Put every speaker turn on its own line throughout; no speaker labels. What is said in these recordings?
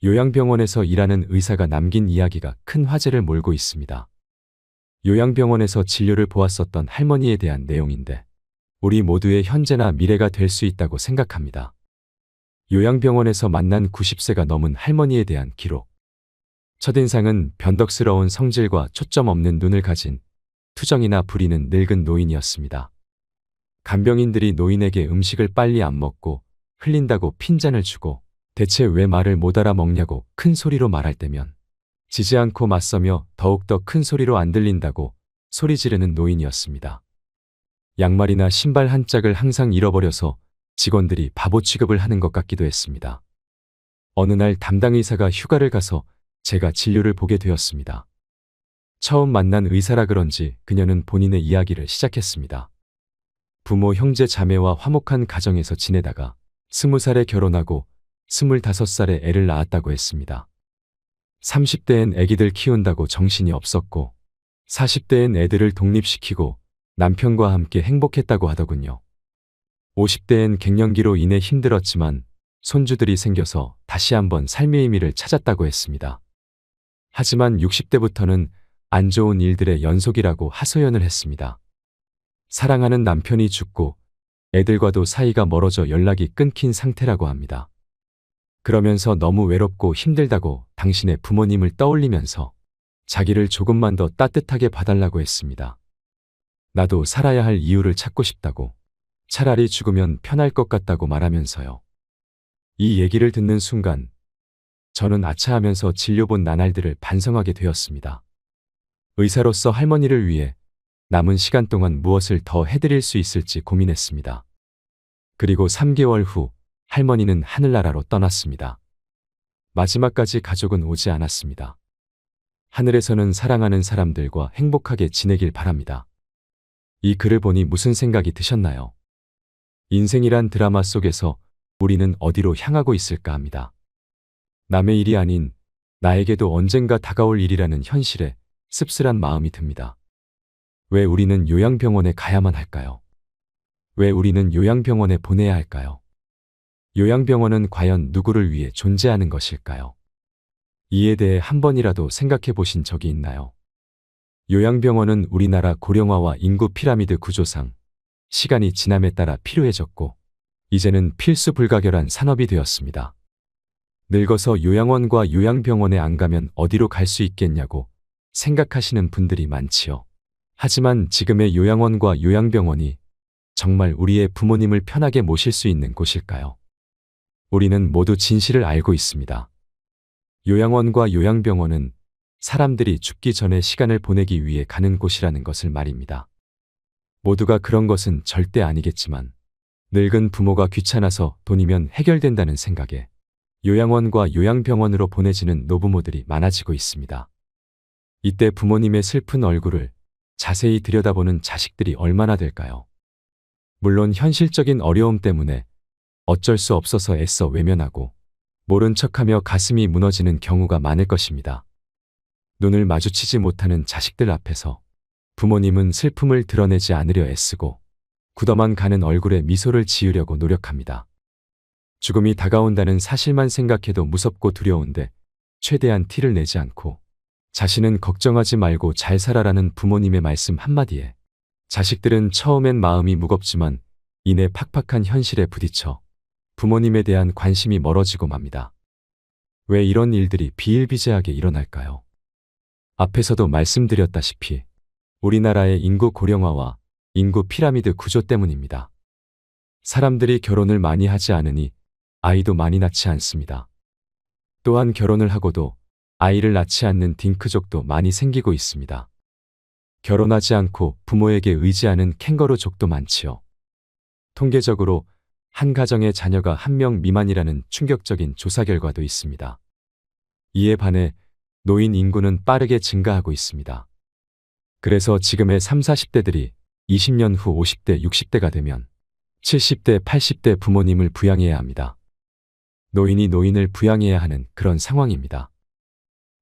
요양병원에서 일하는 의사가 남긴 이야기가 큰 화제를 몰고 있습니다. 요양병원에서 진료를 보았었던 할머니에 대한 내용인데 우리 모두의 현재나 미래가 될 수 있다고 생각합니다. 요양병원에서 만난 90세가 넘은 할머니에 대한 기록. 첫인상은 변덕스러운 성질과 초점 없는 눈을 가진 투정이나 부리는 늙은 노인이었습니다. 간병인들이 노인에게 음식을 빨리 안 먹고 흘린다고 핀잔을 주고 대체 왜 말을 못 알아먹냐고 큰 소리로 말할 때면 지지 않고 맞서며 더욱더 큰 소리로 안 들린다고 소리 지르는 노인이었습니다. 양말이나 신발 한 짝을 항상 잃어버려서 직원들이 바보 취급을 하는 것 같기도 했습니다. 어느 날 담당 의사가 휴가를 가서 제가 진료를 보게 되었습니다. 처음 만난 의사라 그런지 그녀는 본인의 이야기를 시작했습니다. 부모, 형제, 자매와 화목한 가정에서 지내다가 20살에 결혼하고 25살에 애를 낳았다고 했습니다. 30대엔 애기들 키운다고 정신이 없었고 40대엔 애들을 독립시키고 남편과 함께 행복했다고 하더군요. 50대엔 갱년기로 인해 힘들었지만 손주들이 생겨서 다시 한번 삶의 의미를 찾았다고 했습니다. 하지만 60대부터는 안 좋은 일들의 연속이라고 하소연을 했습니다. 사랑하는 남편이 죽고 애들과도 사이가 멀어져 연락이 끊긴 상태라고 합니다. 그러면서 너무 외롭고 힘들다고 당신의 부모님을 떠올리면서 자기를 조금만 더 따뜻하게 봐달라고 했습니다. 나도 살아야 할 이유를 찾고 싶다고, 차라리 죽으면 편할 것 같다고 말하면서요. 이 얘기를 듣는 순간 저는 아차하면서 진료본 나날들을 반성하게 되었습니다. 의사로서 할머니를 위해 남은 시간 동안 무엇을 더 해드릴 수 있을지 고민했습니다. 그리고 3개월 후 할머니는 하늘나라로 떠났습니다. 마지막까지 가족은 오지 않았습니다. 하늘에서는 사랑하는 사람들과 행복하게 지내길 바랍니다. 이 글을 보니 무슨 생각이 드셨나요? 인생이란 드라마 속에서 우리는 어디로 향하고 있을까 합니다. 남의 일이 아닌 나에게도 언젠가 다가올 일이라는 현실에 씁쓸한 마음이 듭니다. 왜 우리는 요양병원에 가야만 할까요? 왜 우리는 요양병원에 보내야 할까요? 요양병원은 과연 누구를 위해 존재하는 것일까요? 이에 대해 한 번이라도 생각해 보신 적이 있나요? 요양병원은 우리나라 고령화와 인구 피라미드 구조상 시간이 지남에 따라 필요해졌고 이제는 필수 불가결한 산업이 되었습니다. 늙어서 요양원과 요양병원에 안 가면 어디로 갈 수 있겠냐고 생각하시는 분들이 많지요. 하지만 지금의 요양원과 요양병원이 정말 우리의 부모님을 편하게 모실 수 있는 곳일까요? 우리는 모두 진실을 알고 있습니다. 요양원과 요양병원은 사람들이 죽기 전에 시간을 보내기 위해 가는 곳이라는 것을 말입니다. 모두가 그런 것은 절대 아니겠지만 늙은 부모가 귀찮아서 돈이면 해결된다는 생각에 요양원과 요양병원으로 보내지는 노부모들이 많아지고 있습니다. 이때 부모님의 슬픈 얼굴을 자세히 들여다보는 자식들이 얼마나 될까요? 물론 현실적인 어려움 때문에 어쩔 수 없어서 애써 외면하고 모른 척하며 가슴이 무너지는 경우가 많을 것입니다. 눈을 마주치지 못하는 자식들 앞에서 부모님은 슬픔을 드러내지 않으려 애쓰고 굳어만 가는 얼굴에 미소를 지으려고 노력합니다. 죽음이 다가온다는 사실만 생각해도 무섭고 두려운데 최대한 티를 내지 않고 자신은 걱정하지 말고 잘 살아라는 부모님의 말씀 한마디에 자식들은 처음엔 마음이 무겁지만 이내 팍팍한 현실에 부딪혀 부모님에 대한 관심이 멀어지고 맙니다. 왜 이런 일들이 비일비재하게 일어날까요? 앞에서도 말씀드렸다시피 우리나라의 인구 고령화와 인구 피라미드 구조 때문입니다. 사람들이 결혼을 많이 하지 않으니 아이도 많이 낳지 않습니다. 또한 결혼을 하고도 아이를 낳지 않는 딩크족도 많이 생기고 있습니다. 결혼하지 않고 부모에게 의지하는 캥거루족도 많지요. 통계적으로 한 가정의 자녀가 1명 미만이라는 충격적인 조사 결과도 있습니다. 이에 반해 노인 인구는 빠르게 증가하고 있습니다. 그래서 지금의 30, 40대들이 20년 후 50대, 60대가 되면 70대, 80대 부모님을 부양해야 합니다. 노인이 노인을 부양해야 하는 그런 상황입니다.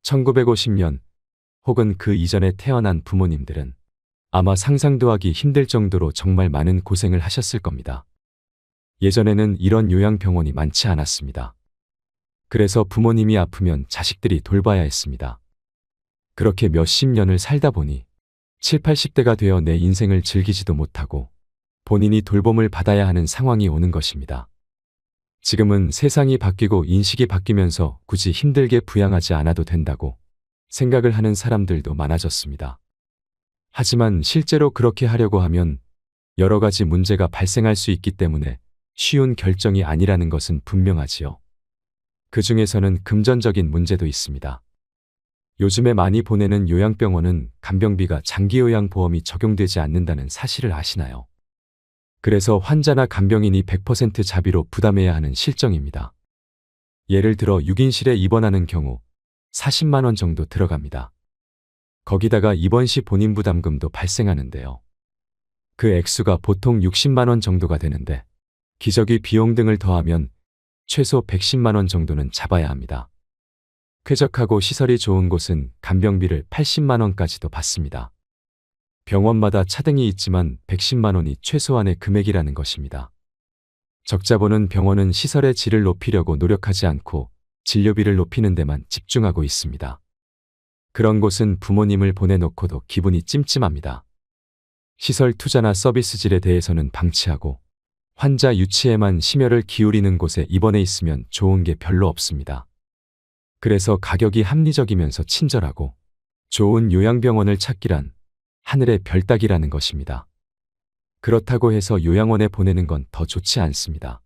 1950년 혹은 그 이전에 태어난 부모님들은 아마 상상도 하기 힘들 정도로 정말 많은 고생을 하셨을 겁니다. 예전에는 이런 요양병원이 많지 않았습니다. 그래서 부모님이 아프면 자식들이 돌봐야 했습니다. 그렇게 몇십 년을 살다 보니 7, 80대가 되어 내 인생을 즐기지도 못하고 본인이 돌봄을 받아야 하는 상황이 오는 것입니다. 지금은 세상이 바뀌고 인식이 바뀌면서 굳이 힘들게 부양하지 않아도 된다고 생각을 하는 사람들도 많아졌습니다. 하지만 실제로 그렇게 하려고 하면 여러 가지 문제가 발생할 수 있기 때문에 쉬운 결정이 아니라는 것은 분명하지요. 그 중에서는 금전적인 문제도 있습니다. 요즘에 많이 보내는 요양병원은 간병비가 장기요양보험이 적용되지 않는다는 사실을 아시나요? 그래서 환자나 간병인이 100% 자비로 부담해야 하는 실정입니다. 예를 들어 6인실에 입원하는 경우 40만 원 정도 들어갑니다. 거기다가 입원 시 본인 부담금도 발생하는데요. 그 액수가 보통 60만 원 정도가 되는데 기저귀 비용 등을 더하면 최소 110만 원 정도는 잡아야 합니다. 쾌적하고 시설이 좋은 곳은 간병비를 80만 원까지도 받습니다. 병원마다 차등이 있지만 110만 원이 최소한의 금액이라는 것입니다. 적자보는 병원은 시설의 질을 높이려고 노력하지 않고 진료비를 높이는 데만 집중하고 있습니다. 그런 곳은 부모님을 보내놓고도 기분이 찜찜합니다. 시설 투자나 서비스 질에 대해서는 방치하고 환자 유치에만 심혈을 기울이는 곳에 입원해 있으면 좋은 게 별로 없습니다. 그래서 가격이 합리적이면서 친절하고 좋은 요양병원을 찾기란 하늘의 별 따기라는 것입니다. 그렇다고 해서 요양원에 보내는 건 더 좋지 않습니다.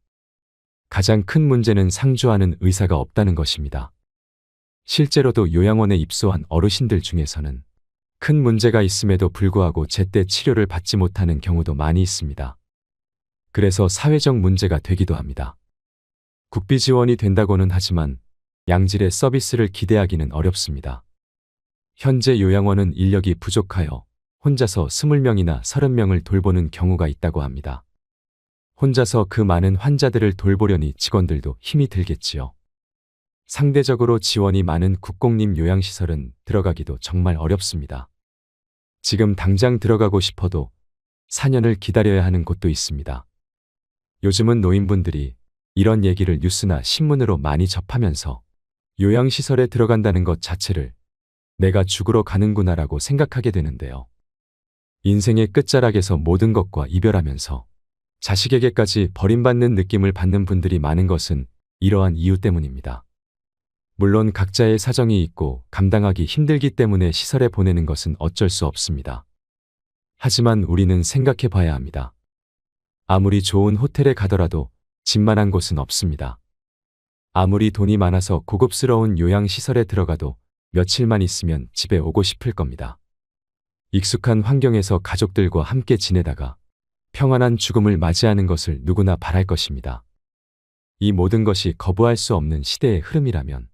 가장 큰 문제는 상주하는 의사가 없다는 것입니다. 실제로도 요양원에 입소한 어르신들 중에서는 큰 문제가 있음에도 불구하고 제때 치료를 받지 못하는 경우도 많이 있습니다. 그래서 사회적 문제가 되기도 합니다. 국비 지원이 된다고는 하지만 양질의 서비스를 기대하기는 어렵습니다. 현재 요양원은 인력이 부족하여 혼자서 20명이나 30명을 돌보는 경우가 있다고 합니다. 혼자서 그 많은 환자들을 돌보려니 직원들도 힘이 들겠지요. 상대적으로 지원이 많은 국공립 요양시설은 들어가기도 정말 어렵습니다. 지금 당장 들어가고 싶어도 4년을 기다려야 하는 곳도 있습니다. 요즘은 노인분들이 이런 얘기를 뉴스나 신문으로 많이 접하면서 요양시설에 들어간다는 것 자체를 내가 죽으러 가는구나라고 생각하게 되는데요. 인생의 끝자락에서 모든 것과 이별하면서 자식에게까지 버림받는 느낌을 받는 분들이 많은 것은 이러한 이유 때문입니다. 물론 각자의 사정이 있고 감당하기 힘들기 때문에 시설에 보내는 것은 어쩔 수 없습니다. 하지만 우리는 생각해 봐야 합니다. 아무리 좋은 호텔에 가더라도 집만한 곳은 없습니다. 아무리 돈이 많아서 고급스러운 요양시설에 들어가도 며칠만 있으면 집에 오고 싶을 겁니다. 익숙한 환경에서 가족들과 함께 지내다가 평안한 죽음을 맞이하는 것을 누구나 바랄 것입니다. 이 모든 것이 거부할 수 없는 시대의 흐름이라면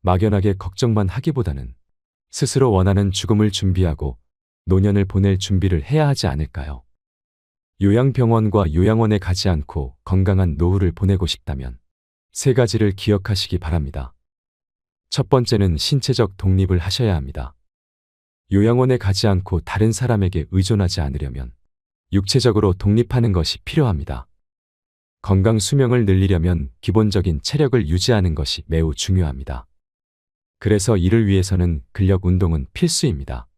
막연하게 걱정만 하기보다는 스스로 원하는 죽음을 준비하고 노년을 보낼 준비를 해야 하지 않을까요? 요양병원과 요양원에 가지 않고 건강한 노후를 보내고 싶다면 3가지를 기억하시기 바랍니다. 첫 번째는 신체적 독립을 하셔야 합니다. 요양원에 가지 않고 다른 사람에게 의존하지 않으려면 육체적으로 독립하는 것이 필요합니다. 건강 수명을 늘리려면 기본적인 체력을 유지하는 것이 매우 중요합니다. 그래서 이를 위해서는 근력 운동은 필수입니다.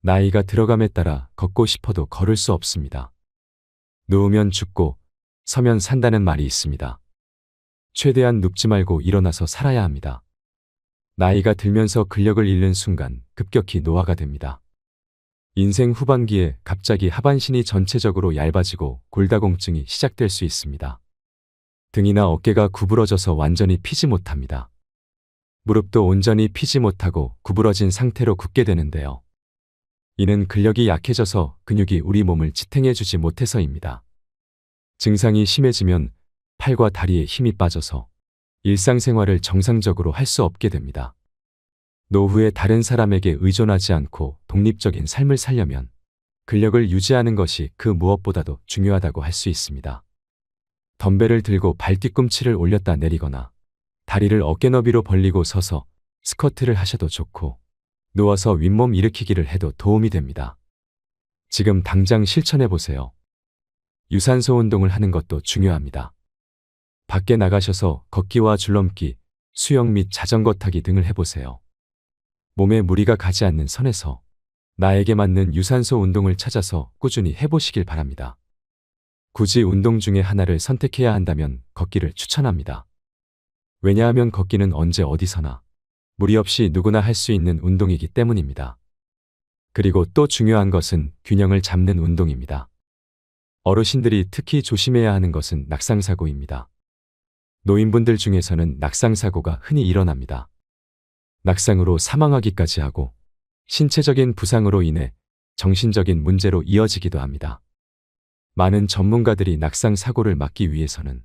나이가 들어감에 따라 걷고 싶어도 걸을 수 없습니다. 누우면 죽고 서면 산다는 말이 있습니다. 최대한 눕지 말고 일어나서 살아야 합니다. 나이가 들면서 근력을 잃는 순간 급격히 노화가 됩니다. 인생 후반기에 갑자기 하반신이 전체적으로 얇아지고 골다공증이 시작될 수 있습니다. 등이나 어깨가 구부러져서 완전히 피지 못합니다. 무릎도 온전히 피지 못하고 구부러진 상태로 굳게 되는데요. 이는 근력이 약해져서 근육이 우리 몸을 지탱해주지 못해서입니다. 증상이 심해지면 팔과 다리에 힘이 빠져서 일상생활을 정상적으로 할 수 없게 됩니다. 노후에 다른 사람에게 의존하지 않고 독립적인 삶을 살려면 근력을 유지하는 것이 그 무엇보다도 중요하다고 할 수 있습니다. 덤벨을 들고 발 뒤꿈치를 올렸다 내리거나 다리를 어깨 너비로 벌리고 서서 스쿼트를 하셔도 좋고 누워서 윗몸 일으키기를 해도 도움이 됩니다. 지금 당장 실천해 보세요. 유산소 운동을 하는 것도 중요합니다. 밖에 나가셔서 걷기와 줄넘기, 수영 및 자전거 타기 등을 해보세요. 몸에 무리가 가지 않는 선에서 나에게 맞는 유산소 운동을 찾아서 꾸준히 해보시길 바랍니다. 굳이 운동 중에 하나를 선택해야 한다면 걷기를 추천합니다. 왜냐하면 걷기는 언제 어디서나 무리 없이 누구나 할 수 있는 운동이기 때문입니다. 그리고 또 중요한 것은 균형을 잡는 운동입니다. 어르신들이 특히 조심해야 하는 것은 낙상사고입니다. 노인분들 중에서는 낙상사고가 흔히 일어납니다. 낙상으로 사망하기까지 하고 신체적인 부상으로 인해 정신적인 문제로 이어지기도 합니다. 많은 전문가들이 낙상사고를 막기 위해서는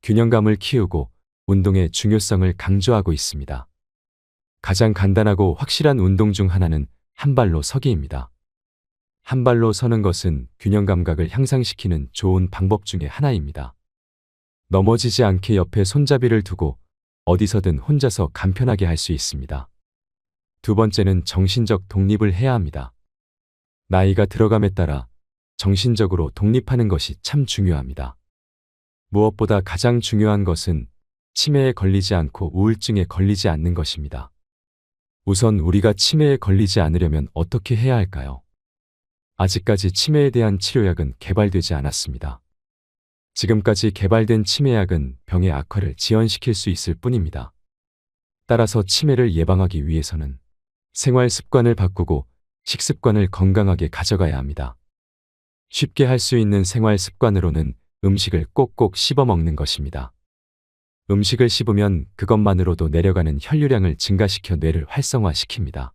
균형감을 키우고 운동의 중요성을 강조하고 있습니다. 가장 간단하고 확실한 운동 중 하나는 한 발로 서기입니다. 한 발로 서는 것은 균형 감각을 향상시키는 좋은 방법 중에 하나입니다. 넘어지지 않게 옆에 손잡이를 두고 어디서든 혼자서 간편하게 할 수 있습니다. 두 번째는 정신적 독립을 해야 합니다. 나이가 들어감에 따라 정신적으로 독립하는 것이 참 중요합니다. 무엇보다 가장 중요한 것은 치매에 걸리지 않고 우울증에 걸리지 않는 것입니다. 우선 우리가 치매에 걸리지 않으려면 어떻게 해야 할까요? 아직까지 치매에 대한 치료약은 개발되지 않았습니다. 지금까지 개발된 치매약은 병의 악화를 지연시킬 수 있을 뿐입니다. 따라서 치매를 예방하기 위해서는 생활 습관을 바꾸고 식습관을 건강하게 가져가야 합니다. 쉽게 할 수 있는 생활 습관으로는 음식을 꼭꼭 씹어 먹는 것입니다. 음식을 씹으면 그것만으로도 내려가는 혈류량을 증가시켜 뇌를 활성화시킵니다.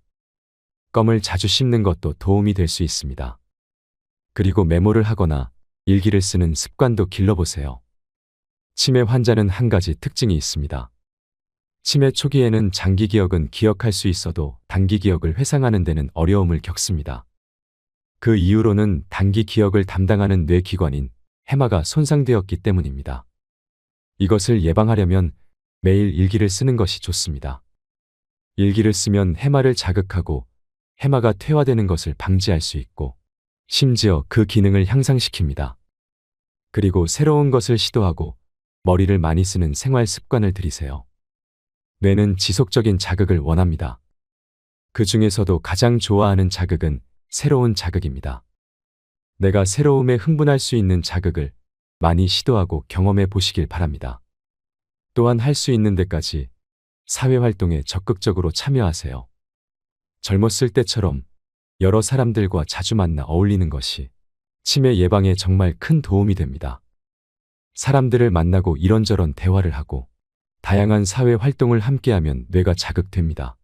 껌을 자주 씹는 것도 도움이 될 수 있습니다. 그리고 메모를 하거나 일기를 쓰는 습관도 길러보세요. 치매 환자는 한 가지 특징이 있습니다. 치매 초기에는 장기 기억은 기억할 수 있어도 단기 기억을 회상하는 데는 어려움을 겪습니다. 그 이유로는 단기 기억을 담당하는 뇌기관인 해마가 손상되었기 때문입니다. 이것을 예방하려면 매일 일기를 쓰는 것이 좋습니다. 일기를 쓰면 해마를 자극하고 해마가 퇴화되는 것을 방지할 수 있고 심지어 그 기능을 향상시킵니다. 그리고 새로운 것을 시도하고 머리를 많이 쓰는 생활 습관을 들이세요. 뇌는 지속적인 자극을 원합니다. 그 중에서도 가장 좋아하는 자극은 새로운 자극입니다. 내가 새로움에 흥분할 수 있는 자극을 많이 시도하고 경험해 보시길 바랍니다. 또한 할 수 있는 데까지 사회활동에 적극적으로 참여하세요. 젊었을 때처럼 여러 사람들과 자주 만나 어울리는 것이 치매 예방에 정말 큰 도움이 됩니다. 사람들을 만나고 이런저런 대화를 하고 다양한 사회 활동을 함께하면 뇌가 자극됩니다.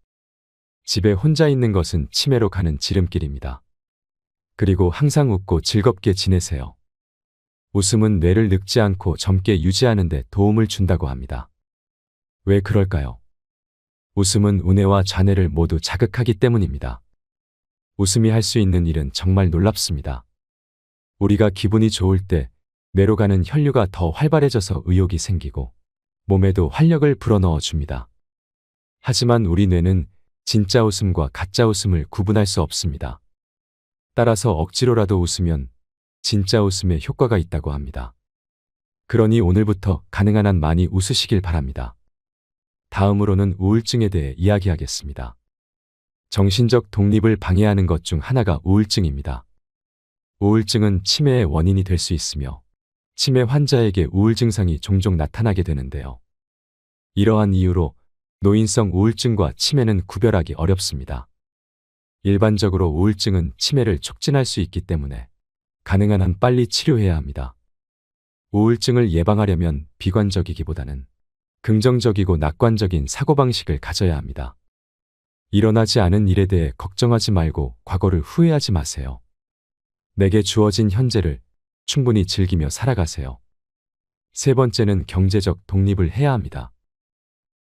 집에 혼자 있는 것은 치매로 가는 지름길입니다. 그리고 항상 웃고 즐겁게 지내세요. 웃음은 뇌를 늙지 않고 젊게 유지하는 데 도움을 준다고 합니다. 왜 그럴까요? 웃음은 우뇌와 좌뇌를 모두 자극하기 때문입니다. 웃음이 할 수 있는 일은 정말 놀랍습니다. 우리가 기분이 좋을 때 뇌로 가는 혈류가 더 활발해져서 의욕이 생기고 몸에도 활력을 불어넣어 줍니다. 하지만 우리 뇌는 진짜 웃음과 가짜 웃음을 구분할 수 없습니다. 따라서 억지로라도 웃으면 진짜 웃음에 효과가 있다고 합니다. 그러니 오늘부터 가능한 한 많이 웃으시길 바랍니다. 다음으로는 우울증에 대해 이야기하겠습니다. 정신적 독립을 방해하는 것 중 하나가 우울증입니다. 우울증은 치매의 원인이 될 수 있으며 치매 환자에게 우울 증상이 종종 나타나게 되는데요. 이러한 이유로 노인성 우울증과 치매는 구별하기 어렵습니다. 일반적으로 우울증은 치매를 촉진할 수 있기 때문에 가능한 한 빨리 치료해야 합니다. 우울증을 예방하려면 비관적이기보다는 긍정적이고 낙관적인 사고방식을 가져야 합니다. 일어나지 않은 일에 대해 걱정하지 말고 과거를 후회하지 마세요. 내게 주어진 현재를 충분히 즐기며 살아가세요. 세 번째는 경제적 독립을 해야 합니다.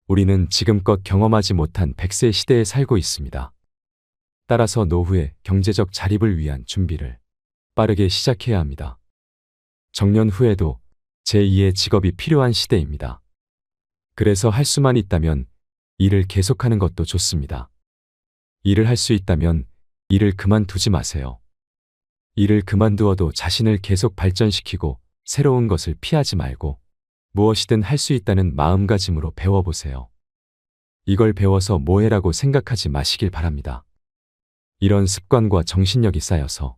우리는 지금껏 경험하지 못한 100세 시대에 살고 있습니다. 따라서 노후의 경제적 자립을 위한 준비를 빠르게 시작해야 합니다. 정년 후에도 제2의 직업이 필요한 시대입니다. 그래서 할 수만 있다면 일을 계속하는 것도 좋습니다. 일을 할 수 있다면 일을 그만두지 마세요. 일을 그만두어도 자신을 계속 발전시키고 새로운 것을 피하지 말고 무엇이든 할 수 있다는 마음가짐으로 배워보세요. 이걸 배워서 뭐해라고 생각하지 마시길 바랍니다. 이런 습관과 정신력이 쌓여서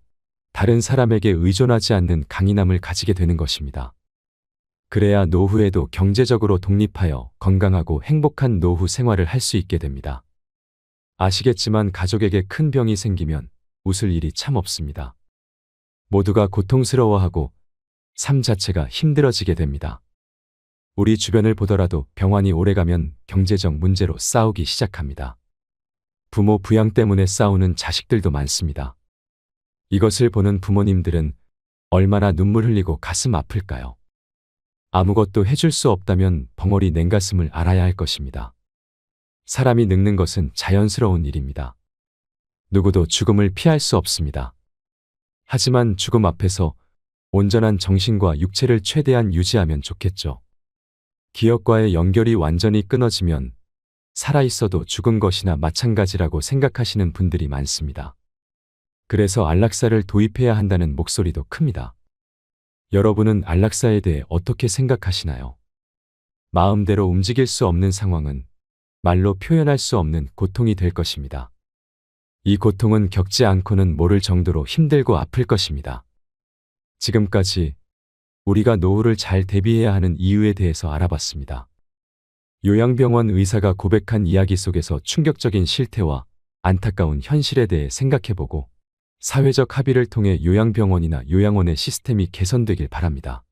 다른 사람에게 의존하지 않는 강인함을 가지게 되는 것입니다. 그래야 노후에도 경제적으로 독립하여 건강하고 행복한 노후 생활을 할 수 있게 됩니다. 아시겠지만 가족에게 큰 병이 생기면 웃을 일이 참 없습니다. 모두가 고통스러워하고 삶 자체가 힘들어지게 됩니다. 우리 주변을 보더라도 병환이 오래가면 경제적 문제로 싸우기 시작합니다. 부모 부양 때문에 싸우는 자식들도 많습니다. 이것을 보는 부모님들은 얼마나 눈물 흘리고 가슴 아플까요? 아무것도 해줄 수 없다면 벙어리 냉가슴을 알아야 할 것입니다. 사람이 늙는 것은 자연스러운 일입니다. 누구도 죽음을 피할 수 없습니다. 하지만 죽음 앞에서 온전한 정신과 육체를 최대한 유지하면 좋겠죠. 기억과의 연결이 완전히 끊어지면 살아있어도 죽은 것이나 마찬가지라고 생각하시는 분들이 많습니다. 그래서 안락사를 도입해야 한다는 목소리도 큽니다. 여러분은 안락사에 대해 어떻게 생각하시나요? 마음대로 움직일 수 없는 상황은 말로 표현할 수 없는 고통이 될 것입니다. 이 고통은 겪지 않고는 모를 정도로 힘들고 아플 것입니다. 지금까지 우리가 노후를 잘 대비해야 하는 이유에 대해서 알아봤습니다. 요양병원 의사가 고백한 이야기 속에서 충격적인 실태와 안타까운 현실에 대해 생각해보고 사회적 합의를 통해 요양병원이나 요양원의 시스템이 개선되길 바랍니다.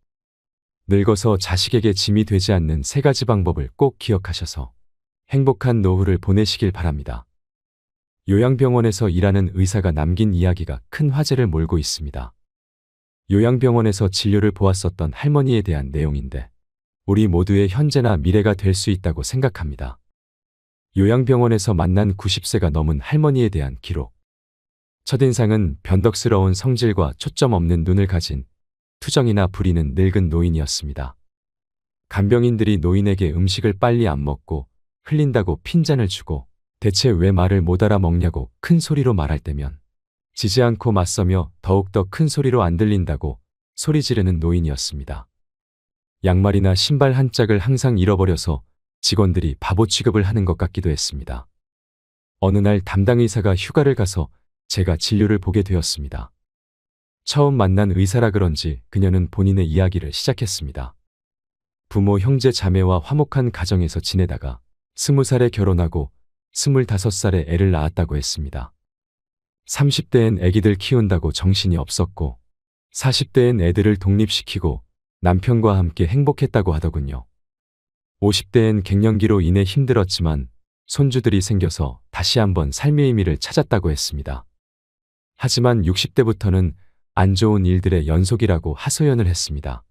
늙어서 자식에게 짐이 되지 않는 3가지 방법을 꼭 기억하셔서 행복한 노후를 보내시길 바랍니다. 요양병원에서 일하는 의사가 남긴 이야기가 큰 화제를 몰고 있습니다. 요양병원에서 진료를 보았었던 할머니에 대한 내용인데 우리 모두의 현재나 미래가 될 수 있다고 생각합니다. 요양병원에서 만난 90세가 넘은 할머니에 대한 기록. 첫인상은 변덕스러운 성질과 초점 없는 눈을 가진 투정이나 부리는 늙은 노인이었습니다. 간병인들이 노인에게 음식을 빨리 안 먹고 흘린다고 핀잔을 주고 대체 왜 말을 못 알아먹냐고 큰 소리로 말할 때면 지지 않고 맞서며 더욱더 큰 소리로 안 들린다고 소리 지르는 노인이었습니다. 양말이나 신발 한 짝을 항상 잃어버려서 직원들이 바보 취급을 하는 것 같기도 했습니다. 어느 날 담당 의사가 휴가를 가서 제가 진료를 보게 되었습니다. 처음 만난 의사라 그런지 그녀는 본인의 이야기를 시작했습니다. 부모, 형제, 자매와 화목한 가정에서 지내다가 20살에 결혼하고 25살에 애를 낳았다고 했습니다. 30대엔 애기들 키운다고 정신이 없었고 40대엔 애들을 독립시키고 남편과 함께 행복했다고 하더군요. 50대엔 갱년기로 인해 힘들었지만 손주들이 생겨서 다시 한번 삶의 의미를 찾았다고 했습니다. 하지만 60대부터는 안 좋은 일들의 연속이라고 하소연을 했습니다.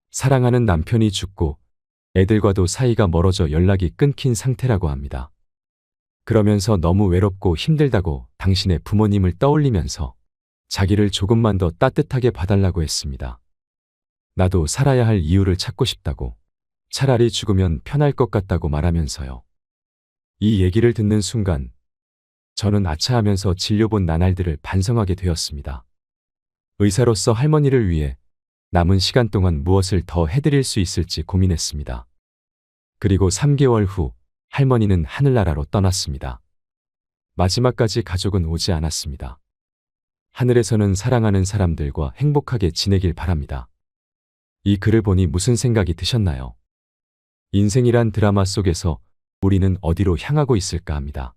사랑하는 남편이 죽고 애들과도 사이가 멀어져 연락이 끊긴 상태라고 합니다. 그러면서 너무 외롭고 힘들다고 당신의 부모님을 떠올리면서 자기를 조금만 더 따뜻하게 봐달라고 했습니다. 나도 살아야 할 이유를 찾고 싶다고, 차라리 죽으면 편할 것 같다고 말하면서요. 이 얘기를 듣는 순간 저는 아차하면서 진료본 나날들을 반성하게 되었습니다. 의사로서 할머니를 위해 남은 시간 동안 무엇을 더 해드릴 수 있을지 고민했습니다. 그리고 3개월 후 할머니는 하늘나라로 떠났습니다. 마지막까지 가족은 오지 않았습니다. 하늘에서는 사랑하는 사람들과 행복하게 지내길 바랍니다. 이 글을 보니 무슨 생각이 드셨나요? 인생이란 드라마 속에서 우리는 어디로 향하고 있을까 합니다.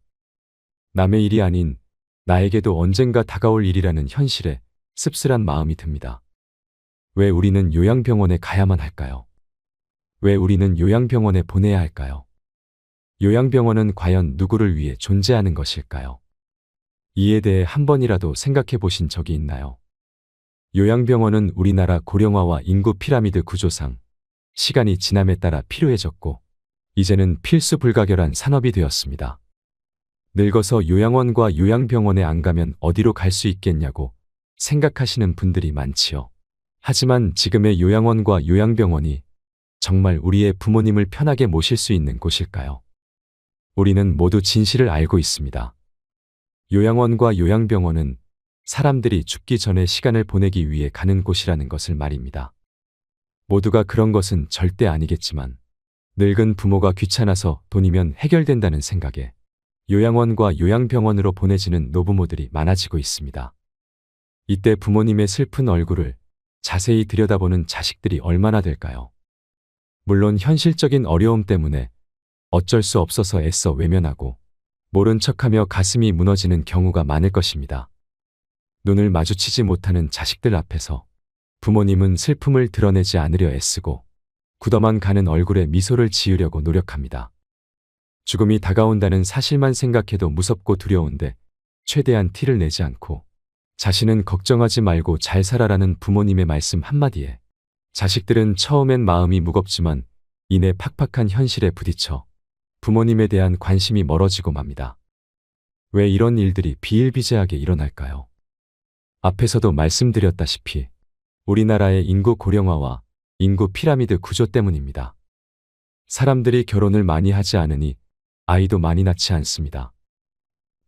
남의 일이 아닌 나에게도 언젠가 다가올 일이라는 현실에 씁쓸한 마음이 듭니다. 왜 우리는 요양병원에 가야만 할까요? 왜 우리는 요양병원에 보내야 할까요? 요양병원은 과연 누구를 위해 존재하는 것일까요? 이에 대해 한 번이라도 생각해 보신 적이 있나요? 요양병원은 우리나라 고령화와 인구 피라미드 구조상 시간이 지남에 따라 필요해졌고 이제는 필수 불가결한 산업이 되었습니다. 늙어서 요양원과 요양병원에 안 가면 어디로 갈 수 있겠냐고 생각하시는 분들이 많지요. 하지만 지금의 요양원과 요양병원이 정말 우리의 부모님을 편하게 모실 수 있는 곳일까요? 우리는 모두 진실을 알고 있습니다. 요양원과 요양병원은 사람들이 죽기 전에 시간을 보내기 위해 가는 곳이라는 것을 말입니다. 모두가 그런 것은 절대 아니겠지만 늙은 부모가 귀찮아서 돈이면 해결된다는 생각에 요양원과 요양병원으로 보내지는 노부모들이 많아지고 있습니다. 이때 부모님의 슬픈 얼굴을 자세히 들여다보는 자식들이 얼마나 될까요? 물론 현실적인 어려움 때문에 어쩔 수 없어서 애써 외면하고 모른 척하며 가슴이 무너지는 경우가 많을 것입니다. 눈을 마주치지 못하는 자식들 앞에서 부모님은 슬픔을 드러내지 않으려 애쓰고 굳어만 가는 얼굴에 미소를 지으려고 노력합니다. 죽음이 다가온다는 사실만 생각해도 무섭고 두려운데 최대한 티를 내지 않고 자신은 걱정하지 말고 잘 살아라는 부모님의 말씀 한마디에 자식들은 처음엔 마음이 무겁지만 이내 팍팍한 현실에 부딪혀 부모님에 대한 관심이 멀어지고 맙니다. 왜 이런 일들이 비일비재하게 일어날까요? 앞에서도 말씀드렸다시피 우리나라의 인구 고령화와 인구 피라미드 구조 때문입니다. 사람들이 결혼을 많이 하지 않으니 아이도 많이 낳지 않습니다.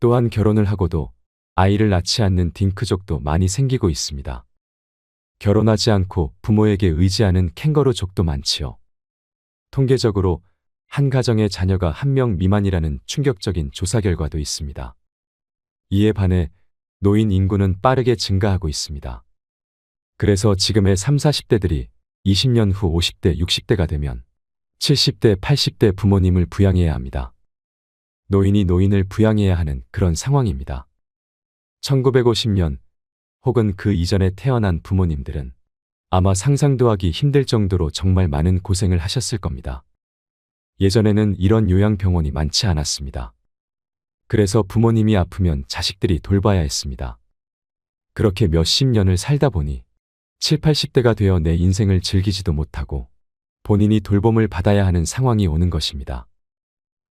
또한 결혼을 하고도 아이를 낳지 않는 딩크족도 많이 생기고 있습니다. 결혼하지 않고 부모에게 의지하는 캥거루족도 많지요. 통계적으로 한 가정의 자녀가 1명 미만이라는 충격적인 조사 결과도 있습니다. 이에 반해 노인 인구는 빠르게 증가하고 있습니다. 그래서 지금의 30, 40대들이 20년 후 50대, 60대가 되면 70대, 80대 부모님을 부양해야 합니다. 노인이 노인을 부양해야 하는 그런 상황입니다. 1950년 혹은 그 이전에 태어난 부모님들은 아마 상상도 하기 힘들 정도로 정말 많은 고생을 하셨을 겁니다. 예전에는 이런 요양병원이 많지 않았습니다. 그래서 부모님이 아프면 자식들이 돌봐야 했습니다. 그렇게 몇십 년을 살다 보니 7, 80대가 되어 내 인생을 즐기지도 못하고 본인이 돌봄을 받아야 하는 상황이 오는 것입니다.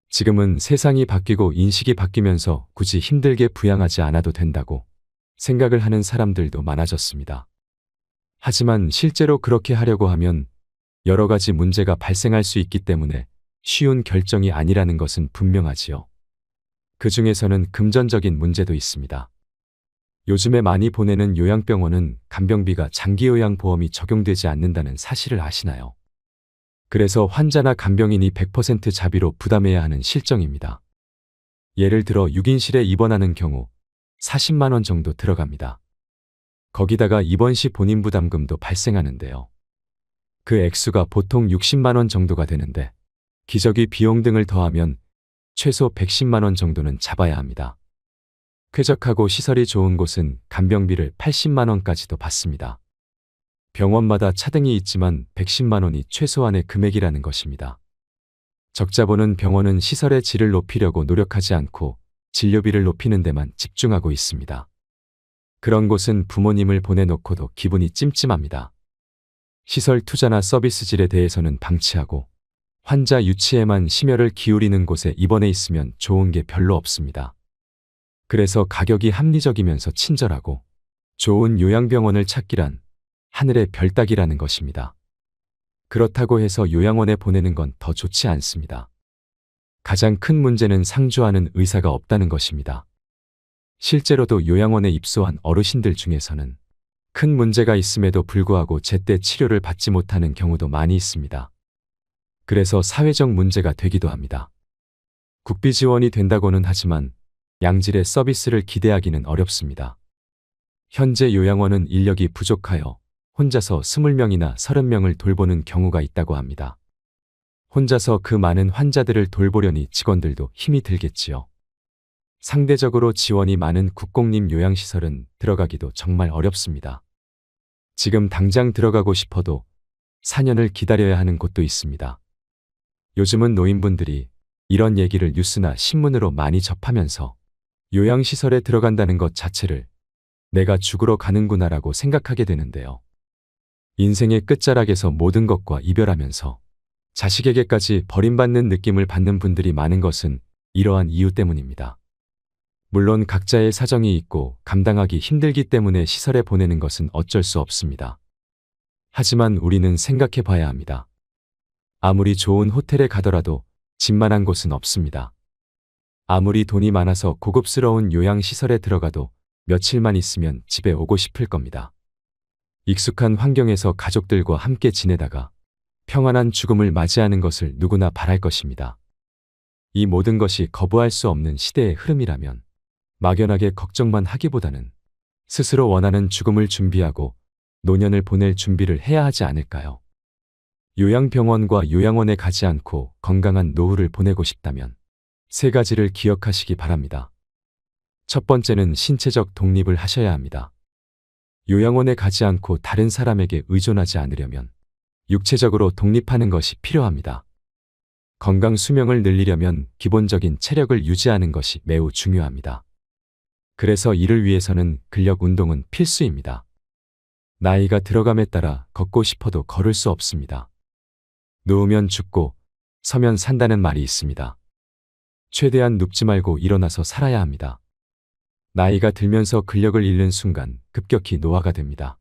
지금은 세상이 바뀌고 인식이 바뀌면서 굳이 힘들게 부양하지 않아도 된다고 생각을 하는 사람들도 많아졌습니다. 하지만 실제로 그렇게 하려고 하면 여러 가지 문제가 발생할 수 있기 때문에 쉬운 결정이 아니라는 것은 분명하지요. 그 중에서는 금전적인 문제도 있습니다. 요즘에 많이 보내는 요양병원은 간병비가 장기요양보험이 적용되지 않는다는 사실을 아시나요? 그래서 환자나 간병인이 100% 자비로 부담해야 하는 실정입니다. 예를 들어 6인실에 입원하는 경우 40만 원 정도 들어갑니다. 거기다가 입원 시 본인 부담금도 발생하는데요. 그 액수가 보통 60만 원 정도가 되는데 기저귀 비용 등을 더하면 최소 110만 원 정도는 잡아야 합니다. 쾌적하고 시설이 좋은 곳은 간병비를 80만 원까지도 받습니다. 병원마다 차등이 있지만 110만 원이 최소한의 금액이라는 것입니다. 적자 보는 병원은 시설의 질을 높이려고 노력하지 않고 진료비를 높이는 데만 집중하고 있습니다. 그런 곳은 부모님을 보내놓고도 기분이 찜찜합니다. 시설 투자나 서비스 질에 대해서는 방치하고 환자 유치에만 심혈을 기울이는 곳에 입원해 있으면 좋은 게 별로 없습니다. 그래서 가격이 합리적이면서 친절하고 좋은 요양병원을 찾기란 하늘의 별 따기라는 것입니다. 그렇다고 해서 요양원에 보내는 건 더 좋지 않습니다. 가장 큰 문제는 상주하는 의사가 없다는 것입니다. 실제로도 요양원에 입소한 어르신들 중에서는 큰 문제가 있음에도 불구하고 제때 치료를 받지 못하는 경우도 많이 있습니다. 그래서 사회적 문제가 되기도 합니다. 국비 지원이 된다고는 하지만 양질의 서비스를 기대하기는 어렵습니다. 현재 요양원은 인력이 부족하여 혼자서 20명이나 30명을 돌보는 경우가 있다고 합니다. 혼자서 그 많은 환자들을 돌보려니 직원들도 힘이 들겠지요. 상대적으로 지원이 많은 국공립 요양시설은 들어가기도 정말 어렵습니다. 지금 당장 들어가고 싶어도 4년을 기다려야 하는 곳도 있습니다. 요즘은 노인분들이 이런 얘기를 뉴스나 신문으로 많이 접하면서 요양시설에 들어간다는 것 자체를 내가 죽으러 가는구나라고 생각하게 되는데요. 인생의 끝자락에서 모든 것과 이별하면서 자식에게까지 버림받는 느낌을 받는 분들이 많은 것은 이러한 이유 때문입니다. 물론 각자의 사정이 있고 감당하기 힘들기 때문에 시설에 보내는 것은 어쩔 수 없습니다. 하지만 우리는 생각해 봐야 합니다. 아무리 좋은 호텔에 가더라도 집만한 곳은 없습니다. 아무리 돈이 많아서 고급스러운 요양시설에 들어가도 며칠만 있으면 집에 오고 싶을 겁니다. 익숙한 환경에서 가족들과 함께 지내다가 평안한 죽음을 맞이하는 것을 누구나 바랄 것입니다. 이 모든 것이 거부할 수 없는 시대의 흐름이라면 막연하게 걱정만 하기보다는 스스로 원하는 죽음을 준비하고 노년을 보낼 준비를 해야 하지 않을까요? 요양병원과 요양원에 가지 않고 건강한 노후를 보내고 싶다면 세 가지를 기억하시기 바랍니다. 첫 번째는 신체적 독립을 하셔야 합니다. 요양원에 가지 않고 다른 사람에게 의존하지 않으려면 육체적으로 독립하는 것이 필요합니다. 건강 수명을 늘리려면 기본적인 체력을 유지하는 것이 매우 중요합니다. 그래서 이를 위해서는 근력 운동은 필수입니다. 나이가 들어감에 따라 걷고 싶어도 걸을 수 없습니다. 누우면 죽고 서면 산다는 말이 있습니다. 최대한 눕지 말고 일어나서 살아야 합니다. 나이가 들면서 근력을 잃는 순간 급격히 노화가 됩니다.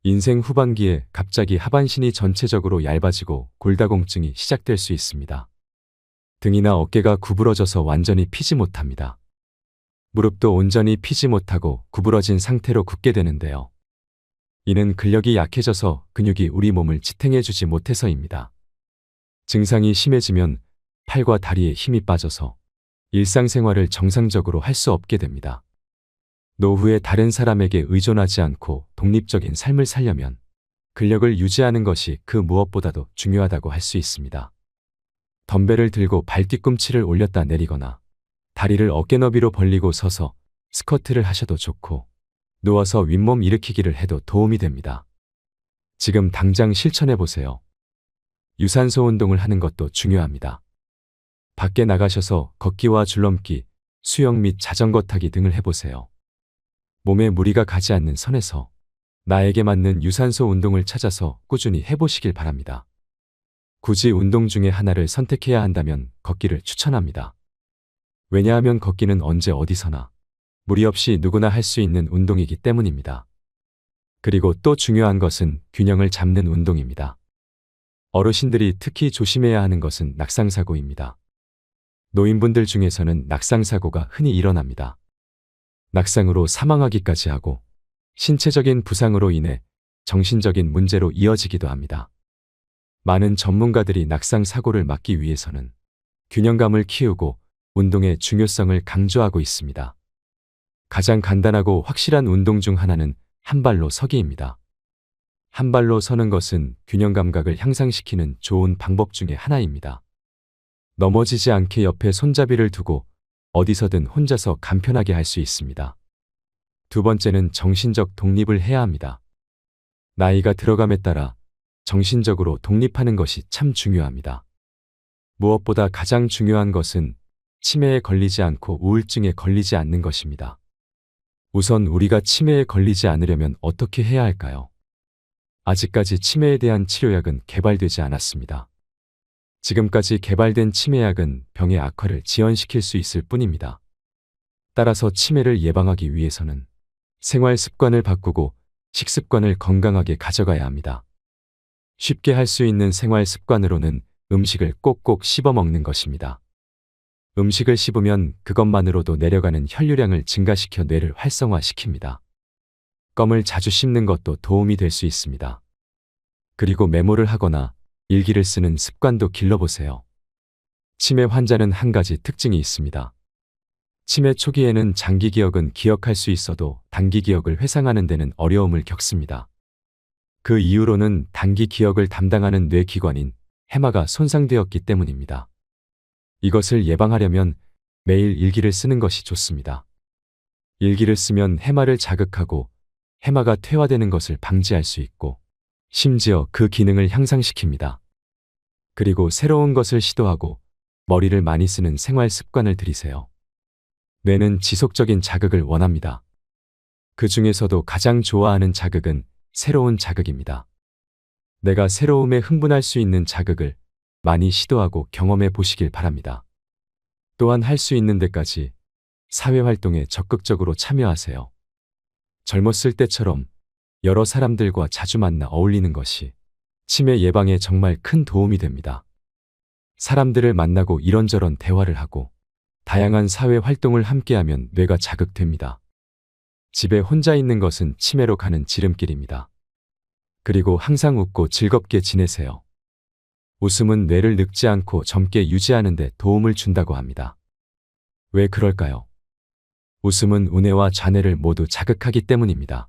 인생 후반기에 갑자기 하반신이 전체적으로 얇아지고 골다공증이 시작될 수 있습니다. 등이나 어깨가 구부러져서 완전히 피지 못합니다. 무릎도 온전히 피지 못하고 구부러진 상태로 굳게 되는데요. 이는 근력이 약해져서 근육이 우리 몸을 지탱해주지 못해서입니다. 증상이 심해지면 팔과 다리에 힘이 빠져서 일상생활을 정상적으로 할 수 없게 됩니다. 노후에 다른 사람에게 의존하지 않고 독립적인 삶을 살려면 근력을 유지하는 것이 그 무엇보다도 중요하다고 할 수 있습니다. 덤벨을 들고 발 뒤꿈치를 올렸다 내리거나 다리를 어깨 너비로 벌리고 서서 스쿼트를 하셔도 좋고 누워서 윗몸 일으키기를 해도 도움이 됩니다. 지금 당장 실천해 보세요. 유산소 운동을 하는 것도 중요합니다. 밖에 나가셔서 걷기와 줄넘기, 수영 및 자전거 타기 등을 해보세요. 몸에 무리가 가지 않는 선에서 나에게 맞는 유산소 운동을 찾아서 꾸준히 해보시길 바랍니다. 굳이 운동 중에 하나를 선택해야 한다면 걷기를 추천합니다. 왜냐하면 걷기는 언제 어디서나 무리 없이 누구나 할 수 있는 운동이기 때문입니다. 그리고 또 중요한 것은 균형을 잡는 운동입니다. 어르신들이 특히 조심해야 하는 것은 낙상사고입니다. 노인분들 중에서는 낙상사고가 흔히 일어납니다. 낙상으로 사망하기까지 하고 신체적인 부상으로 인해 정신적인 문제로 이어지기도 합니다. 많은 전문가들이 낙상사고를 막기 위해서는 균형감을 키우고 운동의 중요성을 강조하고 있습니다. 가장 간단하고 확실한 운동 중 하나는 한 발로 서기입니다. 한 발로 서는 것은 균형 감각을 향상시키는 좋은 방법 중에 하나입니다. 넘어지지 않게 옆에 손잡이를 두고 어디서든 혼자서 간편하게 할 수 있습니다. 두 번째는 정신적 독립을 해야 합니다. 나이가 들어감에 따라 정신적으로 독립하는 것이 참 중요합니다. 무엇보다 가장 중요한 것은 치매에 걸리지 않고 우울증에 걸리지 않는 것입니다. 우선 우리가 치매에 걸리지 않으려면 어떻게 해야 할까요? 아직까지 치매에 대한 치료약은 개발되지 않았습니다. 지금까지 개발된 치매약은 병의 악화를 지연시킬 수 있을 뿐입니다. 따라서 치매를 예방하기 위해서는 생활 습관을 바꾸고 식습관을 건강하게 가져가야 합니다. 쉽게 할 수 있는 생활 습관으로는 음식을 꼭꼭 씹어 먹는 것입니다. 음식을 씹으면 그것만으로도 내려가는 혈류량을 증가시켜 뇌를 활성화시킵니다. 껌을 자주 씹는 것도 도움이 될 수 있습니다. 그리고 메모를 하거나 일기를 쓰는 습관도 길러보세요. 치매 환자는 한 가지 특징이 있습니다. 치매 초기에는 장기 기억은 기억할 수 있어도 단기 기억을 회상하는 데는 어려움을 겪습니다. 그 이유로는 단기 기억을 담당하는 뇌기관인 해마가 손상되었기 때문입니다. 이것을 예방하려면 매일 일기를 쓰는 것이 좋습니다. 일기를 쓰면 해마를 자극하고 해마가 퇴화되는 것을 방지할 수 있고 심지어 그 기능을 향상시킵니다. 그리고 새로운 것을 시도하고 머리를 많이 쓰는 생활 습관을 들이세요. 뇌는 지속적인 자극을 원합니다. 그 중에서도 가장 좋아하는 자극은 새로운 자극입니다. 내가 새로움에 흥분할 수 있는 자극을 많이 시도하고 경험해 보시길 바랍니다. 또한 할 수 있는 데까지 사회활동에 적극적으로 참여하세요. 젊었을 때처럼 여러 사람들과 자주 만나 어울리는 것이 치매 예방에 정말 큰 도움이 됩니다. 사람들을 만나고 이런저런 대화를 하고 다양한 사회 활동을 함께하면 뇌가 자극됩니다. 집에 혼자 있는 것은 치매로 가는 지름길입니다. 그리고 항상 웃고 즐겁게 지내세요. 웃음은 뇌를 늙지 않고 젊게 유지하는 데 도움을 준다고 합니다. 왜 그럴까요? 웃음은 우뇌와 좌뇌를 모두 자극하기 때문입니다.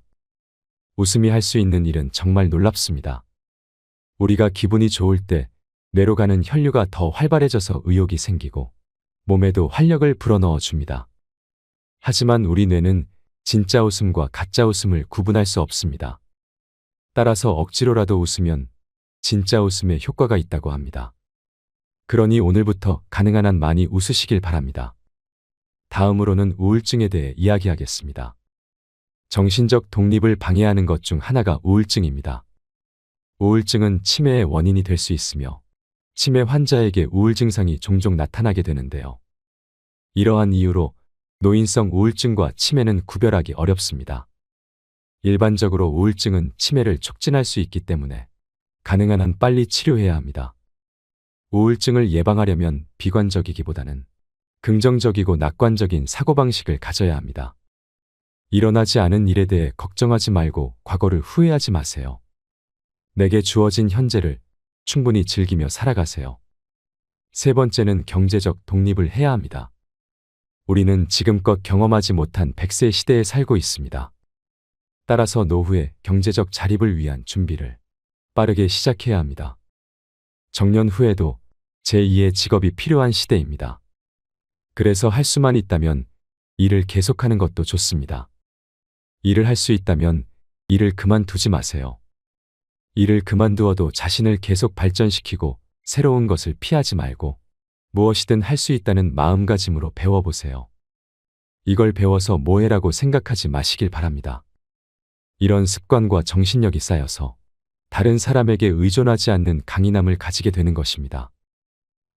웃음이 할 수 있는 일은 정말 놀랍습니다. 우리가 기분이 좋을 때 뇌로 가는 혈류가 더 활발해져서 의욕이 생기고 몸에도 활력을 불어넣어 줍니다. 하지만 우리 뇌는 진짜 웃음과 가짜 웃음을 구분할 수 없습니다. 따라서 억지로라도 웃으면 진짜 웃음에 효과가 있다고 합니다. 그러니 오늘부터 가능한 한 많이 웃으시길 바랍니다. 다음으로는 우울증에 대해 이야기하겠습니다. 정신적 독립을 방해하는 것 중 하나가 우울증입니다. 우울증은 치매의 원인이 될 수 있으며 치매 환자에게 우울 증상이 종종 나타나게 되는데요. 이러한 이유로 노인성 우울증과 치매는 구별하기 어렵습니다. 일반적으로 우울증은 치매를 촉진할 수 있기 때문에 가능한 한 빨리 치료해야 합니다. 우울증을 예방하려면 비관적이기보다는 긍정적이고 낙관적인 사고방식을 가져야 합니다. 일어나지 않은 일에 대해 걱정하지 말고 과거를 후회하지 마세요. 내게 주어진 현재를 충분히 즐기며 살아가세요. 세 번째는 경제적 독립을 해야 합니다. 우리는 지금껏 경험하지 못한 100세 시대에 살고 있습니다. 따라서 노후에 경제적 자립을 위한 준비를 빠르게 시작해야 합니다. 정년 후에도 제2의 직업이 필요한 시대입니다. 그래서 할 수만 있다면 일을 계속하는 것도 좋습니다. 일을 할 수 있다면 일을 그만두지 마세요. 일을 그만두어도 자신을 계속 발전시키고 새로운 것을 피하지 말고 무엇이든 할 수 있다는 마음가짐으로 배워보세요. 이걸 배워서 뭐해라고 생각하지 마시길 바랍니다. 이런 습관과 정신력이 쌓여서 다른 사람에게 의존하지 않는 강인함을 가지게 되는 것입니다.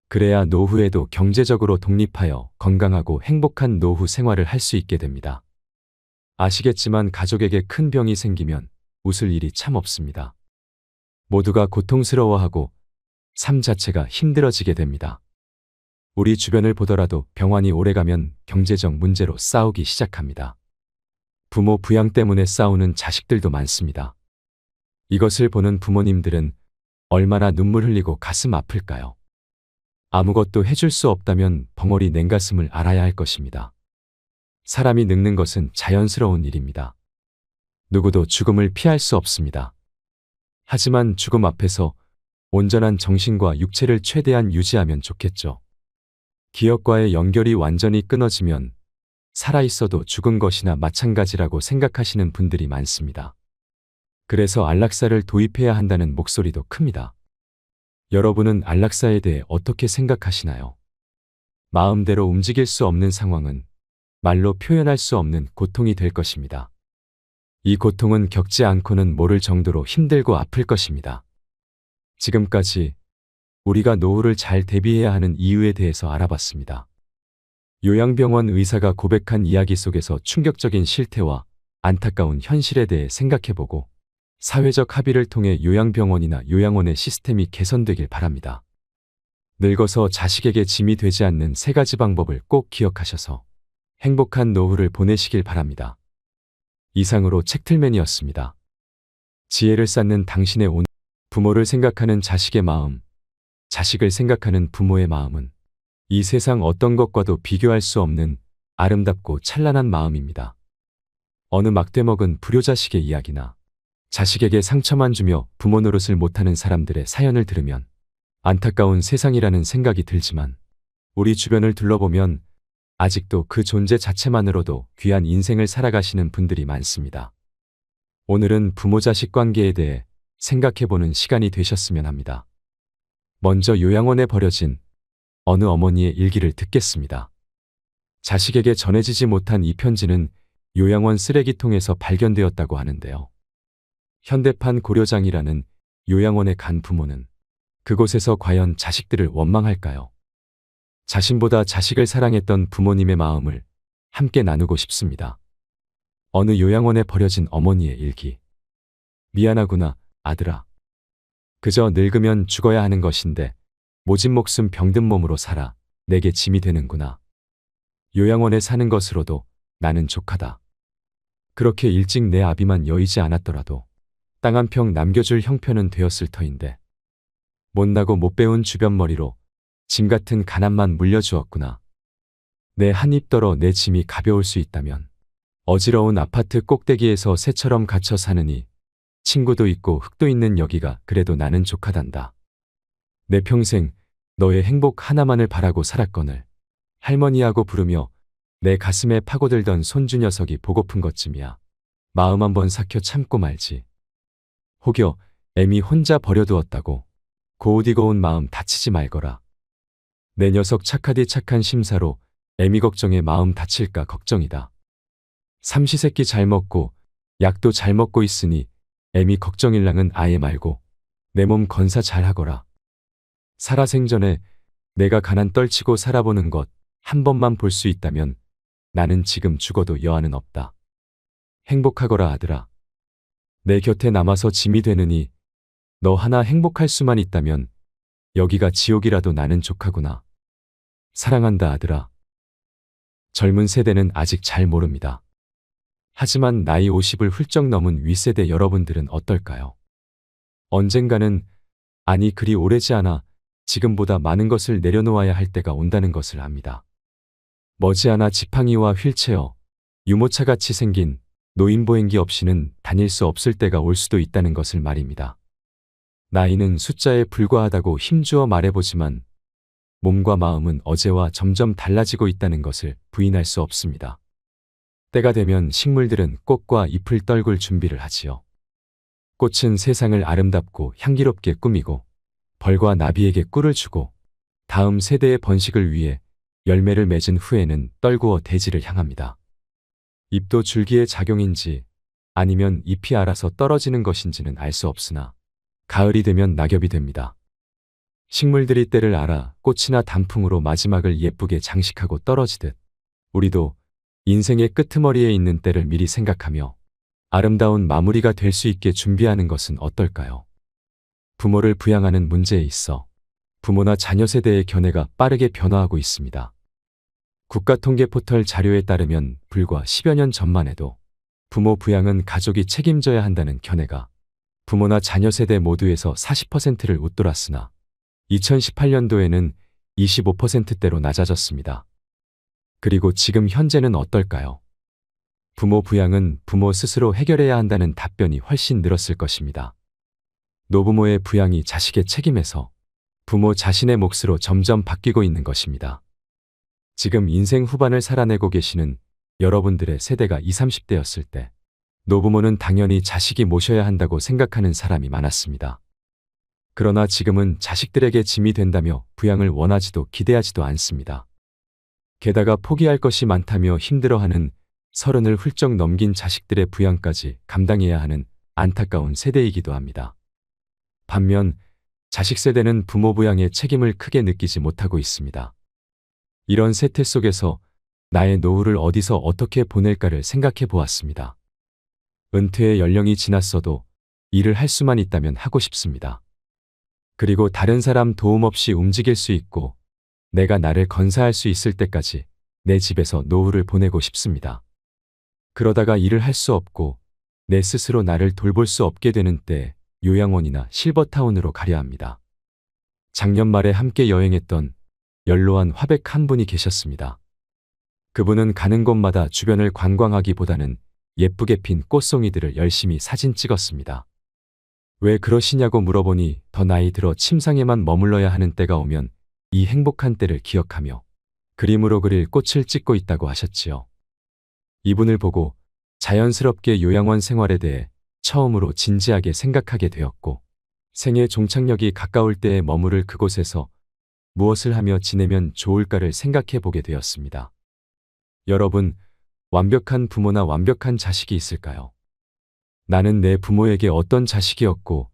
그래야 노후에도 경제적으로 독립하여 건강하고 행복한 노후 생활을 할 수 있게 됩니다. 아시겠지만 가족에게 큰 병이 생기면 웃을 일이 참 없습니다. 모두가 고통스러워하고 삶 자체가 힘들어지게 됩니다. 우리 주변을 보더라도 병환이 오래가면 경제적 문제로 싸우기 시작합니다. 부모 부양 때문에 싸우는 자식들도 많습니다. 이것을 보는 부모님들은 얼마나 눈물 흘리고 가슴 아플까요? 아무것도 해줄 수 없다면 벙어리 냉가슴을 알아야 할 것입니다. 사람이 늙는 것은 자연스러운 일입니다. 누구도 죽음을 피할 수 없습니다. 하지만 죽음 앞에서 온전한 정신과 육체를 최대한 유지하면 좋겠죠. 기억과의 연결이 완전히 끊어지면 살아있어도 죽은 것이나 마찬가지라고 생각하시는 분들이 많습니다. 그래서 안락사를 도입해야 한다는 목소리도 큽니다. 여러분은 안락사에 대해 어떻게 생각하시나요? 마음대로 움직일 수 없는 상황은 말로 표현할 수 없는 고통이 될 것입니다. 이 고통은 겪지 않고는 모를 정도로 힘들고 아플 것입니다. 지금까지 우리가 노후를 잘 대비해야 하는 이유에 대해서 알아봤습니다. 요양병원 의사가 고백한 이야기 속에서 충격적인 실태와 안타까운 현실에 대해 생각해보고 사회적 합의를 통해 요양병원이나 요양원의 시스템이 개선되길 바랍니다. 늙어서 자식에게 짐이 되지 않는 세 가지 방법을 꼭 기억하셔서 행복한 노후를 보내시길 바랍니다. 이상으로 책틀맨이었습니다. 지혜를 쌓는 당신의 온 부모를 생각하는 자식의 마음, 자식을 생각하는 부모의 마음은 이 세상 어떤 것과도 비교할 수 없는 아름답고 찬란한 마음입니다. 어느 막대먹은 불효자식의 이야기나 자식에게 상처만 주며 부모 노릇을 못하는 사람들의 사연을 들으면 안타까운 세상이라는 생각이 들지만 우리 주변을 둘러보면 아직도 그 존재 자체만으로도 귀한 인생을 살아가시는 분들이 많습니다. 오늘은 부모-자식 관계에 대해 생각해보는 시간이 되셨으면 합니다. 먼저 요양원에 버려진 어느 어머니의 일기를 듣겠습니다. 자식에게 전해지지 못한 이 편지는 요양원 쓰레기통에서 발견되었다고 하는데요. 현대판 고려장이라는 요양원에 간 부모는 그곳에서 과연 자식들을 원망할까요? 자신보다 자식을 사랑했던 부모님의 마음을 함께 나누고 싶습니다. 어느 요양원에 버려진 어머니의 일기. 미안하구나, 아들아. 그저 늙으면 죽어야 하는 것인데 모진 목숨 병든 몸으로 살아 내게 짐이 되는구나. 요양원에 사는 것으로도 나는 족하다. 그렇게 일찍 내 아비만 여의지 않았더라도 땅 한 평 남겨줄 형편은 되었을 터인데 못나고 못 배운 주변 머리로 짐 같은 가난만 물려주었구나. 내 한 입 떨어 내 짐이 가벼울 수 있다면 어지러운 아파트 꼭대기에서 새처럼 갇혀 사느니 친구도 있고 흙도 있는 여기가 그래도 나는 족하단다. 내 평생 너의 행복 하나만을 바라고 살았거늘 할머니하고 부르며 내 가슴에 파고들던 손주 녀석이 보고픈 것쯤이야. 마음 한번 삭혀 참고 말지. 혹여 애미 혼자 버려두었다고 고우디고운 마음 다치지 말거라. 내 녀석 착하디 착한 심사로 애미 걱정에 마음 다칠까 걱정이다. 삼시세끼 잘 먹고 약도 잘 먹고 있으니 애미 걱정일랑은 아예 말고 내 몸 건사 잘 하거라. 살아생전에 내가 가난 떨치고 살아보는 것 한 번만 볼 수 있다면 나는 지금 죽어도 여한은 없다. 행복하거라 아들아. 내 곁에 남아서 짐이 되느니 너 하나 행복할 수만 있다면 여기가 지옥이라도 나는 족하구나. 사랑한다 아들아. 젊은 세대는 아직 잘 모릅니다. 하지만 나이 50을 훌쩍 넘은 윗세대 여러분들은 어떨까요? 언젠가는 아니 그리 오래지 않아 지금보다 많은 것을 내려놓아야 할 때가 온다는 것을 압니다. 머지않아 지팡이와 휠체어, 유모차같이 생긴 노인보행기 없이는 다닐 수 없을 때가 올 수도 있다는 것을 말입니다. 나이는 숫자에 불과하다고 힘주어 말해보지만 몸과 마음은 어제와 점점 달라지고 있다는 것을 부인할 수 없습니다. 때가 되면 식물들은 꽃과 잎을 떨굴 준비를 하지요. 꽃은 세상을 아름답고 향기롭게 꾸미고 벌과 나비에게 꿀을 주고 다음 세대의 번식을 위해 열매를 맺은 후에는 떨구어 대지를 향합니다. 잎도 줄기의 작용인지 아니면 잎이 알아서 떨어지는 것인지는 알 수 없으나 가을이 되면 낙엽이 됩니다. 식물들이 때를 알아 꽃이나 단풍으로 마지막을 예쁘게 장식하고 떨어지듯 우리도 인생의 끄트머리에 있는 때를 미리 생각하며 아름다운 마무리가 될 수 있게 준비하는 것은 어떨까요? 부모를 부양하는 문제에 있어 부모나 자녀 세대의 견해가 빠르게 변화하고 있습니다. 국가통계포털 자료에 따르면 불과 10여 년 전만 해도 부모 부양은 가족이 책임져야 한다는 견해가 부모나 자녀 세대 모두에서 40%를 웃돌았으나 2018년도에는 25%대로 낮아졌습니다. 그리고 지금 현재는 어떨까요? 부모 부양은 부모 스스로 해결해야 한다는 답변이 훨씬 늘었을 것입니다. 노부모의 부양이 자식의 책임에서 부모 자신의 몫으로 점점 바뀌고 있는 것입니다. 지금 인생 후반을 살아내고 계시는 여러분들의 세대가 20, 30대였을 때 노부모는 당연히 자식이 모셔야 한다고 생각하는 사람이 많았습니다. 그러나 지금은 자식들에게 짐이 된다며 부양을 원하지도 기대하지도 않습니다. 게다가 포기할 것이 많다며 힘들어하는 30을 훌쩍 넘긴 자식들의 부양까지 감당해야 하는 안타까운 세대이기도 합니다. 반면 자식 세대는 부모 부양의 책임을 크게 느끼지 못하고 있습니다. 이런 세태 속에서 나의 노후를 어디서 어떻게 보낼까를 생각해 보았습니다. 은퇴의 연령이 지났어도 일을 할 수만 있다면 하고 싶습니다. 그리고 다른 사람 도움 없이 움직일 수 있고 내가 나를 건사할 수 있을 때까지 내 집에서 노후를 보내고 싶습니다. 그러다가 일을 할 수 없고 내 스스로 나를 돌볼 수 없게 되는 때에 요양원이나 실버타운으로 가려 합니다. 작년 말에 함께 여행했던 연로한 화백 한 분이 계셨습니다. 그분은 가는 곳마다 주변을 관광하기보다는 예쁘게 핀 꽃송이들을 열심히 사진 찍었습니다. 왜 그러시냐고 물어보니 더 나이 들어 침상에만 머물러야 하는 때가 오면 이 행복한 때를 기억하며 그림으로 그릴 꽃을 찍고 있다고 하셨지요. 이분을 보고 자연스럽게 요양원 생활에 대해 처음으로 진지하게 생각하게 되었고 생애 종착역이 가까울 때에 머무를 그곳에서 무엇을 하며 지내면 좋을까를 생각해 보게 되었습니다. 여러분, 완벽한 부모나 완벽한 자식이 있을까요? 나는 내 부모에게 어떤 자식이었고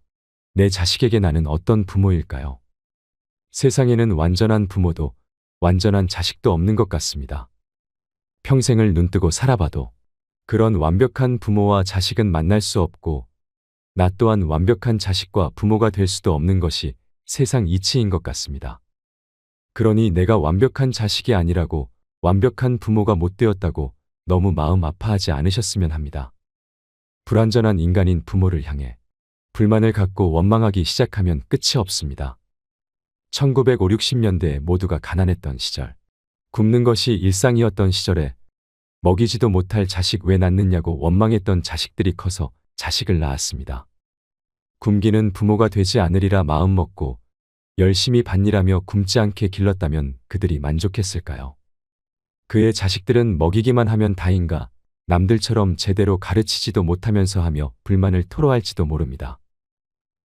내 자식에게 나는 어떤 부모일까요? 세상에는 완전한 부모도 완전한 자식도 없는 것 같습니다. 평생을 눈뜨고 살아봐도 그런 완벽한 부모와 자식은 만날 수 없고 나 또한 완벽한 자식과 부모가 될 수도 없는 것이 세상 이치인 것 같습니다. 그러니 내가 완벽한 자식이 아니라고 완벽한 부모가 못 되었다고 너무 마음 아파하지 않으셨으면 합니다. 불완전한 인간인 부모를 향해 불만을 갖고 원망하기 시작하면 끝이 없습니다. 1950, 60년대에 모두가 가난했던 시절, 굶는 것이 일상이었던 시절에 먹이지도 못할 자식 왜 낳느냐고 원망했던 자식들이 커서 자식을 낳았습니다. 굶기는 부모가 되지 않으리라 마음먹고 열심히 밭일하며 굶지 않게 길렀다면 그들이 만족했을까요? 그의 자식들은 먹이기만 하면 다인가 남들처럼 제대로 가르치지도 못하면서 하며 불만을 토로할지도 모릅니다.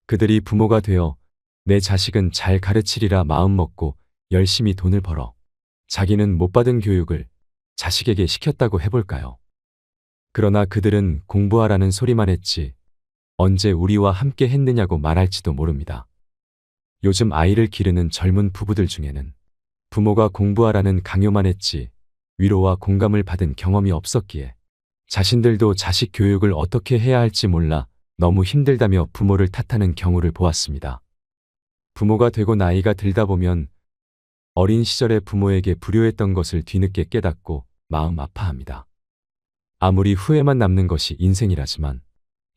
그들이 부모가 되어 내 자식은 잘 가르치리라 마음먹고 열심히 돈을 벌어 자기는 못 받은 교육을 자식에게 시켰다고 해볼까요? 그러나 그들은 공부하라는 소리만 했지 언제 우리와 함께 했느냐고 말할지도 모릅니다. 요즘 아이를 기르는 젊은 부부들 중에는 부모가 공부하라는 강요만 했지 위로와 공감을 받은 경험이 없었기에 자신들도 자식 교육을 어떻게 해야 할지 몰라 너무 힘들다며 부모를 탓하는 경우를 보았습니다. 부모가 되고 나이가 들다 보면 어린 시절에 부모에게 불효했던 것을 뒤늦게 깨닫고 마음 아파합니다. 아무리 후회만 남는 것이 인생이라지만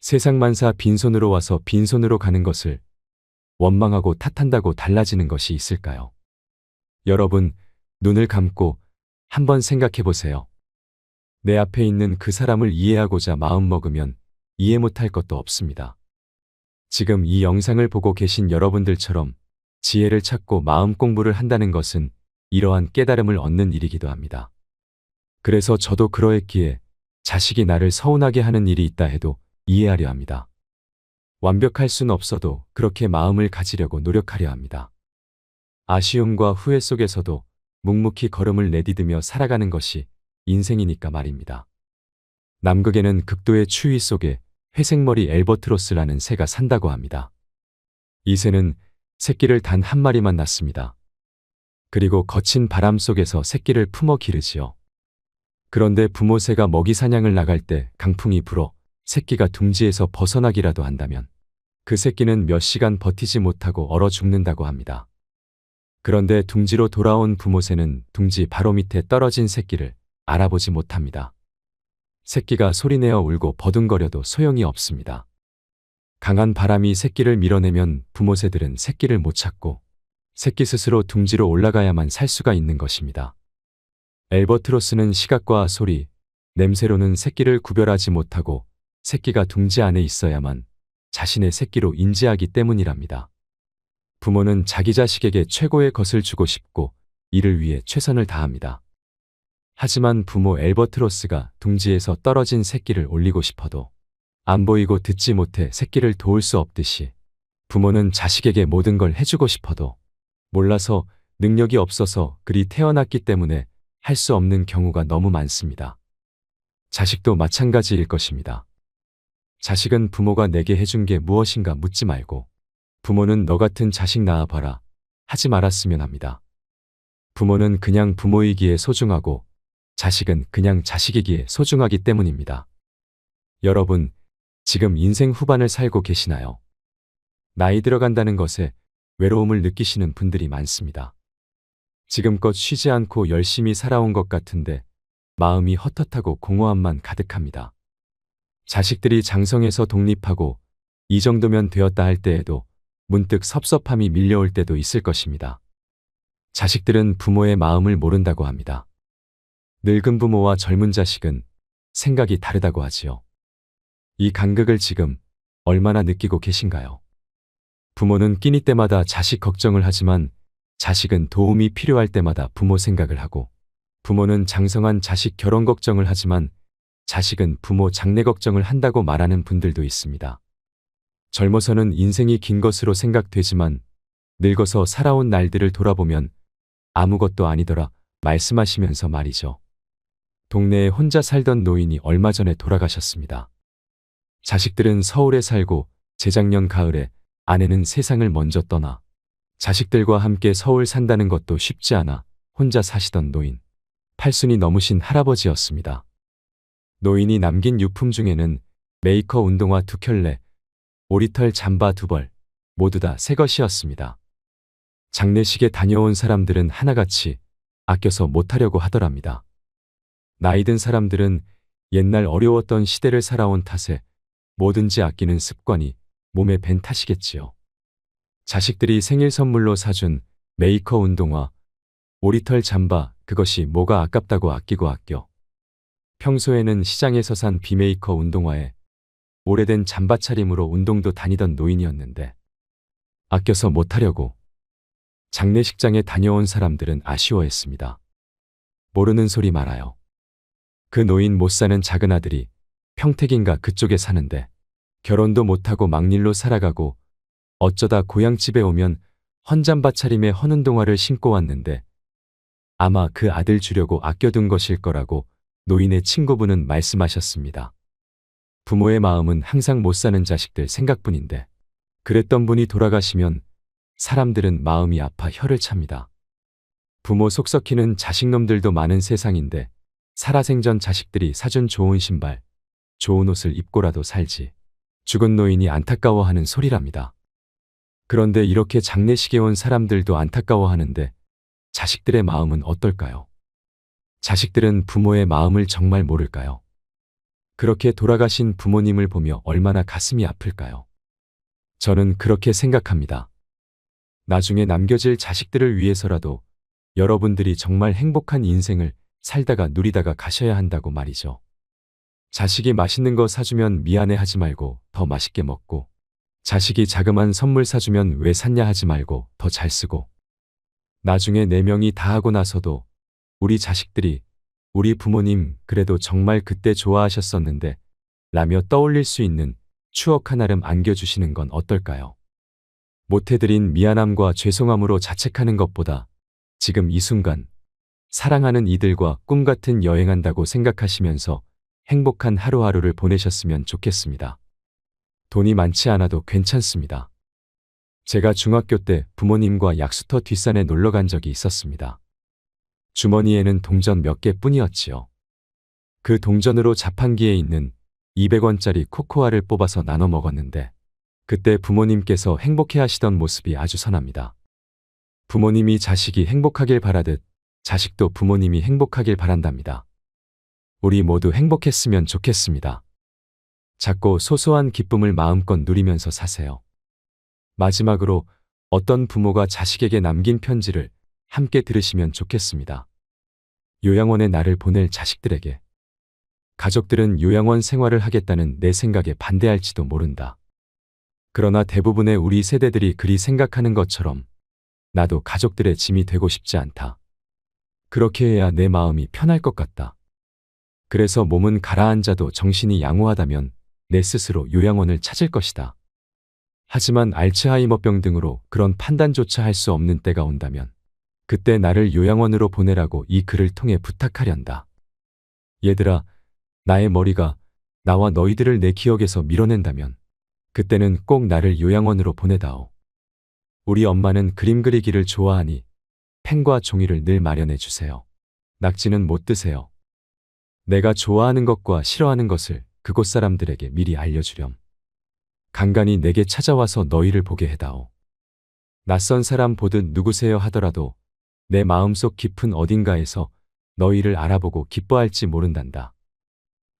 세상 만사 빈손으로 와서 빈손으로 가는 것을 원망하고 탓한다고 달라지는 것이 있을까요? 여러분, 눈을 감고 한번 생각해 보세요. 내 앞에 있는 그 사람을 이해하고자 마음먹으면 이해 못할 것도 없습니다. 지금 이 영상을 보고 계신 여러분들처럼 지혜를 찾고 마음 공부를 한다는 것은 이러한 깨달음을 얻는 일이기도 합니다. 그래서 저도 그러했기에 자식이 나를 서운하게 하는 일이 있다 해도 이해하려 합니다. 완벽할 순 없어도 그렇게 마음을 가지려고 노력하려 합니다. 아쉬움과 후회 속에서도 묵묵히 걸음을 내디디며 살아가는 것이 인생이니까 말입니다. 남극에는 극도의 추위 속에 회색머리 엘버트로스라는 새가 산다고 합니다. 이 새는 새끼를 단 한 마리만 낳습니다. 그리고 거친 바람 속에서 새끼를 품어 기르지요. 그런데 부모 새가 먹이 사냥을 나갈 때 강풍이 불어 새끼가 둥지에서 벗어나기라도 한다면 그 새끼는 몇 시간 버티지 못하고 얼어 죽는다고 합니다. 그런데 둥지로 돌아온 부모 새는 둥지 바로 밑에 떨어진 새끼를 알아보지 못합니다. 새끼가 소리내어 울고 버둥거려도 소용이 없습니다. 강한 바람이 새끼를 밀어내면 부모 새들은 새끼를 못 찾고 새끼 스스로 둥지로 올라가야만 살 수가 있는 것입니다. 엘버트로스는 시각과 소리, 냄새로는 새끼를 구별하지 못하고 새끼가 둥지 안에 있어야만 자신의 새끼로 인지하기 때문이랍니다. 부모는 자기 자식에게 최고의 것을 주고 싶고 이를 위해 최선을 다합니다. 하지만 부모 엘버트로스가 둥지에서 떨어진 새끼를 올리고 싶어도 안 보이고 듣지 못해 새끼를 도울 수 없듯이 부모는 자식에게 모든 걸 해주고 싶어도 몰라서 능력이 없어서 그리 태어났기 때문에 할 수 없는 경우가 너무 많습니다. 자식도 마찬가지일 것입니다. 자식은 부모가 내게 해준 게 무엇인가 묻지 말고 부모는 너 같은 자식 낳아봐라 하지 말았으면 합니다. 부모는 그냥 부모이기에 소중하고 자식은 그냥 자식이기에 소중하기 때문입니다. 여러분, 지금 인생 후반을 살고 계시나요? 나이 들어간다는 것에 외로움을 느끼시는 분들이 많습니다. 지금껏 쉬지 않고 열심히 살아온 것 같은데 마음이 헛헛하고 공허함만 가득합니다. 자식들이 장성해서 독립하고 이 정도면 되었다 할 때에도 문득 섭섭함이 밀려올 때도 있을 것입니다. 자식들은 부모의 마음을 모른다고 합니다. 늙은 부모와 젊은 자식은 생각이 다르다고 하지요. 이 간극을 지금 얼마나 느끼고 계신가요? 부모는 끼니 때마다 자식 걱정을 하지만 자식은 도움이 필요할 때마다 부모 생각을 하고 부모는 장성한 자식 결혼 걱정을 하지만 자식은 부모 장래 걱정을 한다고 말하는 분들도 있습니다. 젊어서는 인생이 긴 것으로 생각되지만 늙어서 살아온 날들을 돌아보면 아무것도 아니더라 말씀하시면서 말이죠. 동네에 혼자 살던 노인이 얼마 전에 돌아가셨습니다. 자식들은 서울에 살고 재작년 가을에 아내는 세상을 먼저 떠나 자식들과 함께 서울 산다는 것도 쉽지 않아 혼자 사시던 노인, 팔순이 넘으신 할아버지였습니다. 노인이 남긴 유품 중에는 메이커 운동화 2켤레, 오리털 잠바 2벌, 모두 다 새 것이었습니다. 장례식에 다녀온 사람들은 하나같이 아껴서 못하려고 하더랍니다. 나이 든 사람들은 옛날 어려웠던 시대를 살아온 탓에 뭐든지 아끼는 습관이 몸에 밴 탓이겠지요. 자식들이 생일 선물로 사준 메이커 운동화, 오리털 잠바, 그것이 뭐가 아깝다고 아끼고 아껴. 평소에는 시장에서 산 비메이커 운동화에 오래된 잠바 차림으로 운동도 다니던 노인이었는데 아껴서 못하려고 장례식장에 다녀온 사람들은 아쉬워했습니다. 모르는 소리 말아요. 그 노인 못 사는 작은 아들이 평택인가 그쪽에 사는데 결혼도 못하고 막일로 살아가고 어쩌다 고향집에 오면 헌잠바 차림에 헌운동화를 신고 왔는데 아마 그 아들 주려고 아껴둔 것일 거라고 노인의 친구분은 말씀하셨습니다. 부모의 마음은 항상 못 사는 자식들 생각뿐인데 그랬던 분이 돌아가시면 사람들은 마음이 아파 혀를 찹니다. 부모 속 썩히는 자식놈들도 많은 세상인데 살아생전 자식들이 사준 좋은 신발, 좋은 옷을 입고라도 살지. 죽은 노인이 안타까워하는 소리랍니다. 그런데 이렇게 장례식에 온 사람들도 안타까워하는데 자식들의 마음은 어떨까요? 자식들은 부모의 마음을 정말 모를까요? 그렇게 돌아가신 부모님을 보며 얼마나 가슴이 아플까요? 저는 그렇게 생각합니다. 나중에 남겨질 자식들을 위해서라도 여러분들이 정말 행복한 인생을 살다가 누리다가 가셔야 한다고 말이죠. 자식이 맛있는 거 사주면 미안해하지 말고 더 맛있게 먹고, 자식이 자그만 선물 사주면 왜 샀냐 하지 말고 더 잘 쓰고, 나중에 네 명이 다 하고 나서도 우리 자식들이 우리 부모님 그래도 정말 그때 좋아하셨었는데 라며 떠올릴 수 있는 추억 하나름 안겨주시는 건 어떨까요? 못해드린 미안함과 죄송함으로 자책하는 것보다 지금 이 순간 사랑하는 이들과 꿈같은 여행한다고 생각하시면서 행복한 하루하루를 보내셨으면 좋겠습니다. 돈이 많지 않아도 괜찮습니다. 제가 중학교 때 부모님과 약수터 뒷산에 놀러 간 적이 있었습니다. 주머니에는 동전 몇 개뿐이었지요. 그 동전으로 자판기에 있는 200원짜리 코코아를 뽑아서 나눠 먹었는데 그때 부모님께서 행복해 하시던 모습이 아주 선합니다. 부모님이 자식이 행복하길 바라듯 자식도 부모님이 행복하길 바란답니다. 우리 모두 행복했으면 좋겠습니다. 작고 소소한 기쁨을 마음껏 누리면서 사세요. 마지막으로 어떤 부모가 자식에게 남긴 편지를 함께 들으시면 좋겠습니다. 요양원에 나를 보낼 자식들에게. 가족들은 요양원 생활을 하겠다는 내 생각에 반대할지도 모른다. 그러나 대부분의 우리 세대들이 그리 생각하는 것처럼 나도 가족들의 짐이 되고 싶지 않다. 그렇게 해야 내 마음이 편할 것 같다. 그래서 몸은 가라앉아도 정신이 양호하다면 내 스스로 요양원을 찾을 것이다. 하지만 알츠하이머병 등으로 그런 판단조차 할 수 없는 때가 온다면 그때 나를 요양원으로 보내라고 이 글을 통해 부탁하련다. 얘들아, 나의 머리가 나와 너희들을 내 기억에서 밀어낸다면 그때는 꼭 나를 요양원으로 보내다오. 우리 엄마는 그림 그리기를 좋아하니 펜과 종이를 늘 마련해 주세요. 낙지는 못 드세요. 내가 좋아하는 것과 싫어하는 것을 그곳 사람들에게 미리 알려주렴. 간간히 내게 찾아와서 너희를 보게 해다오. 낯선 사람 보듯 누구세요 하더라도 내 마음속 깊은 어딘가에서 너희를 알아보고 기뻐할지 모른단다.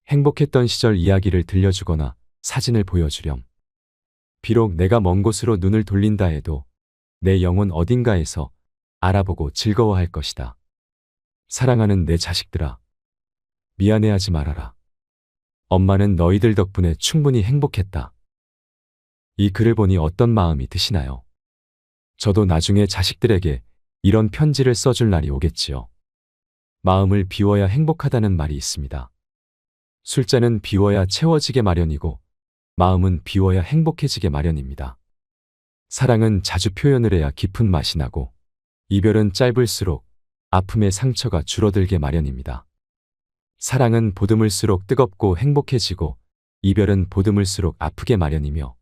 행복했던 시절 이야기를 들려주거나 사진을 보여주렴. 비록 내가 먼 곳으로 눈을 돌린다 해도 내 영혼 어딘가에서 알아보고 즐거워할 것이다. 사랑하는 내 자식들아, 미안해하지 말아라. 엄마는 너희들 덕분에 충분히 행복했다. 이 글을 보니 어떤 마음이 드시나요? 저도 나중에 자식들에게 이런 편지를 써줄 날이 오겠지요. 마음을 비워야 행복하다는 말이 있습니다. 술잔은 비워야 채워지게 마련이고 마음은 비워야 행복해지게 마련입니다. 사랑은 자주 표현을 해야 깊은 맛이 나고 이별은 짧을수록 아픔의 상처가 줄어들게 마련입니다. 사랑은 보듬을수록 뜨겁고 행복해지고 이별은 보듬을수록 아프게 마련이며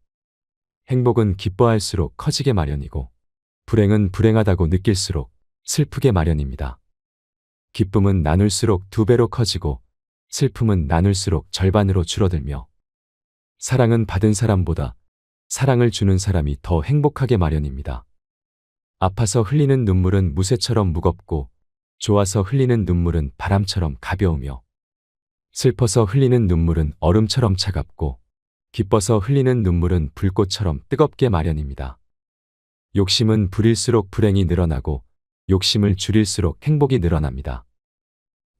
행복은 기뻐할수록 커지게 마련이고 불행은 불행하다고 느낄수록 슬프게 마련입니다. 기쁨은 나눌수록 2배로 커지고 슬픔은 나눌수록 절반으로 줄어들며 사랑은 받은 사람보다 사랑을 주는 사람이 더 행복하게 마련입니다. 아파서 흘리는 눈물은 무쇠처럼 무겁고 좋아서 흘리는 눈물은 바람처럼 가벼우며 슬퍼서 흘리는 눈물은 얼음처럼 차갑고 기뻐서 흘리는 눈물은 불꽃처럼 뜨겁게 마련입니다. 욕심은 부릴수록 불행이 늘어나고 욕심을 줄일수록 행복이 늘어납니다.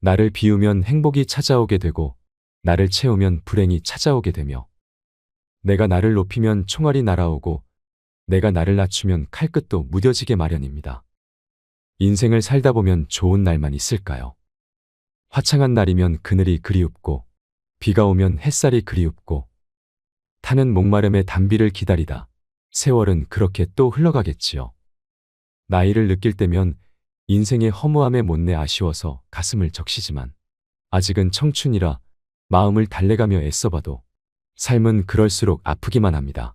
나를 비우면 행복이 찾아오게 되고 나를 채우면 불행이 찾아오게 되며 내가 나를 높이면 총알이 날아오고 내가 나를 낮추면 칼끝도 무뎌지게 마련입니다. 인생을 살다 보면 좋은 날만 있을까요? 화창한 날이면 그늘이 그리웁고 비가 오면 햇살이 그리웁고 타는 목마름의 단비를 기다리다 세월은 그렇게 또 흘러가겠지요. 나이를 느낄 때면 인생의 허무함에 못내 아쉬워서 가슴을 적시지만 아직은 청춘이라 마음을 달래가며 애써봐도 삶은 그럴수록 아프기만 합니다.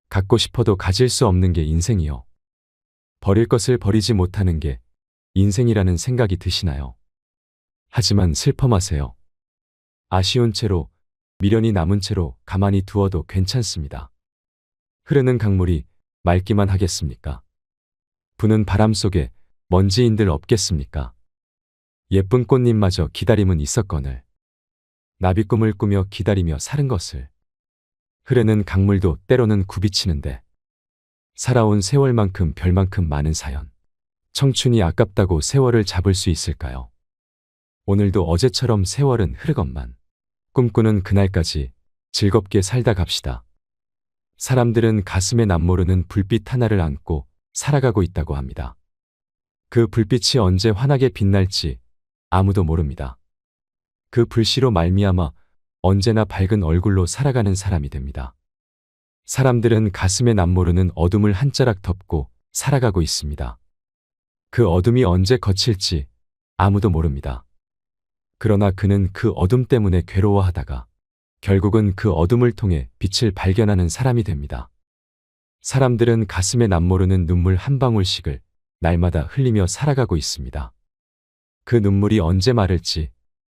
갖고 싶어도 가질 수 없는 게 인생이요. 버릴 것을 버리지 못하는 게 인생이라는 생각이 드시나요? 하지만 슬퍼 마세요. 아쉬운 채로 미련이 남은 채로 가만히 두어도 괜찮습니다. 흐르는 강물이 맑기만 하겠습니까? 부는 바람 속에 먼지인들 없겠습니까? 예쁜 꽃잎마저 기다림은 있었거늘 나비꿈을 꾸며 기다리며 사는 것을 흐르는 강물도 때로는 굽이치는데 살아온 세월만큼 별만큼 많은 사연 청춘이 아깝다고 세월을 잡을 수 있을까요? 오늘도 어제처럼 세월은 흐르건만 꿈꾸는 그날까지 즐겁게 살다 갑시다. 사람들은 가슴에 남모르는 불빛 하나를 안고 살아가고 있다고 합니다. 그 불빛이 언제 환하게 빛날지 아무도 모릅니다. 그 불씨로 말미암아 언제나 밝은 얼굴로 살아가는 사람이 됩니다. 사람들은 가슴에 남모르는 어둠을 한 자락 덮고 살아가고 있습니다. 그 어둠이 언제 거칠지 아무도 모릅니다. 그러나 그는 그 어둠 때문에 괴로워하다가 결국은 그 어둠을 통해 빛을 발견하는 사람이 됩니다. 사람들은 가슴에 남모르는 눈물 한 방울씩을 날마다 흘리며 살아가고 있습니다. 그 눈물이 언제 마를지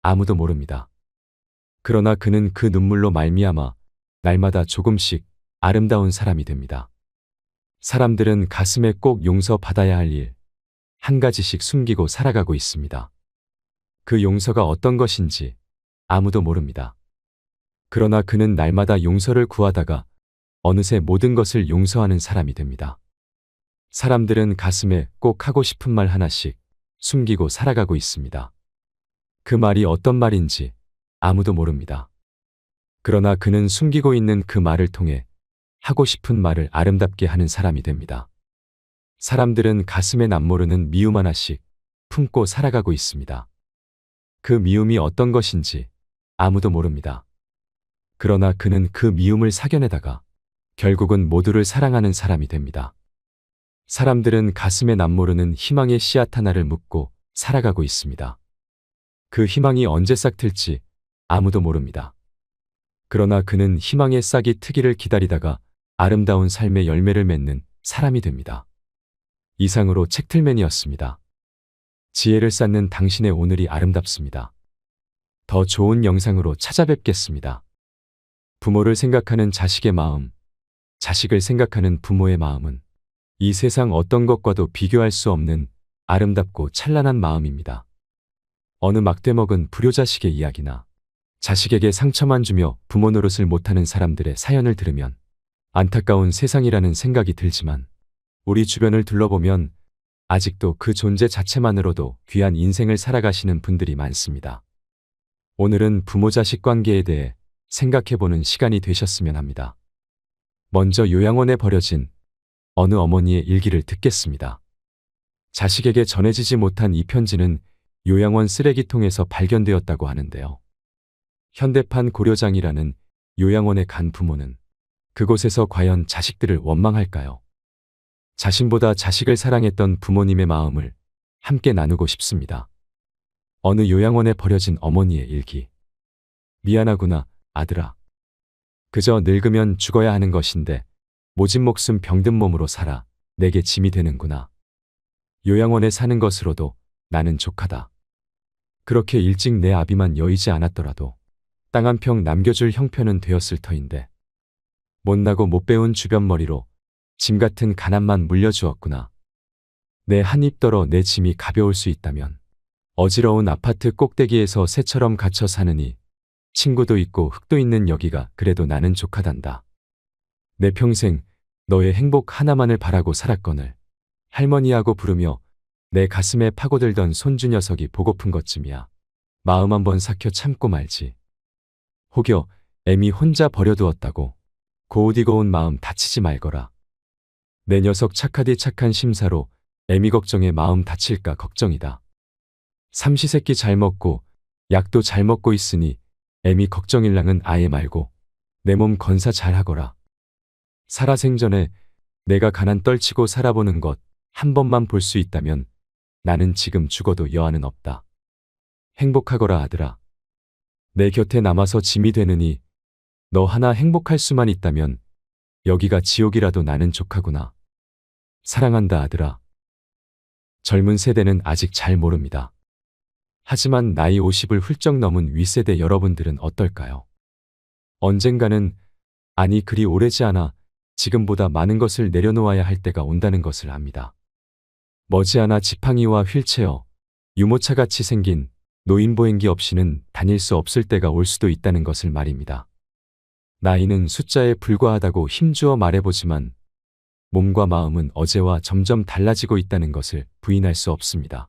아무도 모릅니다. 그러나 그는 그 눈물로 말미암아 날마다 조금씩 아름다운 사람이 됩니다. 사람들은 가슴에 꼭 용서받아야 할 일, 한 가지씩 숨기고 살아가고 있습니다. 그 용서가 어떤 것인지 아무도 모릅니다. 그러나 그는 날마다 용서를 구하다가 어느새 모든 것을 용서하는 사람이 됩니다. 사람들은 가슴에 꼭 하고 싶은 말 하나씩 숨기고 살아가고 있습니다. 그 말이 어떤 말인지 아무도 모릅니다. 그러나 그는 숨기고 있는 그 말을 통해 하고 싶은 말을 아름답게 하는 사람이 됩니다. 사람들은 가슴에 남모르는 미움 하나씩 품고 살아가고 있습니다. 그 미움이 어떤 것인지 아무도 모릅니다. 그러나 그는 그 미움을 사겨내다가 결국은 모두를 사랑하는 사람이 됩니다. 사람들은 가슴에 남모르는 희망의 씨앗 하나를 묻고 살아가고 있습니다. 그 희망이 언제 싹틀지 아무도 모릅니다. 그러나 그는 희망의 싹이 트기를 기다리다가 아름다운 삶의 열매를 맺는 사람이 됩니다. 이상으로 책틀맨이었습니다. 지혜를 쌓는 당신의 오늘이 아름답습니다. 더 좋은 영상으로 찾아뵙겠습니다. 부모를 생각하는 자식의 마음, 자식을 생각하는 부모의 마음은 이 세상 어떤 것과도 비교할 수 없는 아름답고 찬란한 마음입니다. 어느 막대먹은 불효자식의 이야기나 자식에게 상처만 주며 부모 노릇을 못하는 사람들의 사연을 들으면 안타까운 세상이라는 생각이 들지만 우리 주변을 둘러보면 아직도 그 존재 자체만으로도 귀한 인생을 살아가시는 분들이 많습니다. 오늘은 부모-자식 관계에 대해 생각해보는 시간이 되셨으면 합니다. 먼저 요양원에 버려진 어느 어머니의 일기를 듣겠습니다. 자식에게 전해지지 못한 이 편지는 요양원 쓰레기통에서 발견되었다고 하는데요. 현대판 고려장이라는 요양원에 간 부모는 그곳에서 과연 자식들을 원망할까요? 자신보다 자식을 사랑했던 부모님의 마음을 함께 나누고 싶습니다. 어느 요양원에 버려진 어머니의 일기. 미안하구나, 아들아. 그저 늙으면 죽어야 하는 것인데 모진 목숨 병든 몸으로 살아 내게 짐이 되는구나. 요양원에 사는 것으로도 나는 족하다. 그렇게 일찍 내 아비만 여의지 않았더라도 땅 한 평 남겨줄 형편은 되었을 터인데 못나고 못 배운 주변머리로 짐 같은 가난만 물려주었구나. 내 한 입 떨어 내 짐이 가벼울 수 있다면 어지러운 아파트 꼭대기에서 새처럼 갇혀 사느니 친구도 있고 흙도 있는 여기가 그래도 나는 족하단다. 내 평생 너의 행복 하나만을 바라고 살았거늘 할머니하고 부르며 내 가슴에 파고들던 손주 녀석이 보고픈 것쯤이야. 마음 한번 삭혀 참고 말지. 혹여 애미 혼자 버려두었다고 고우디고 온 마음 다치지 말거라. 내 녀석 착하디 착한 심사로 애미 걱정에 마음 다칠까 걱정이다. 삼시세끼 잘 먹고 약도 잘 먹고 있으니 애미 걱정일랑은 아예 말고 내 몸 건사 잘 하거라. 살아생전에 내가 가난 떨치고 살아보는 것 한 번만 볼 수 있다면 나는 지금 죽어도 여한은 없다. 행복하거라 아들아. 내 곁에 남아서 짐이 되느니 너 하나 행복할 수만 있다면 여기가 지옥이라도 나는 족하구나. 사랑한다 아들아. 젊은 세대는 아직 잘 모릅니다. 하지만 나이 50을 훌쩍 넘은 윗세대 여러분들은 어떨까요? 언젠가는, 아니 그리 오래지 않아 지금보다 많은 것을 내려놓아야 할 때가 온다는 것을 압니다. 머지않아 지팡이와 휠체어, 유모차같이 생긴 노인보행기 없이는 다닐 수 없을 때가 올 수도 있다는 것을 말입니다. 나이는 숫자에 불과하다고 힘주어 말해보지만 몸과 마음은 어제와 점점 달라지고 있다는 것을 부인할 수 없습니다.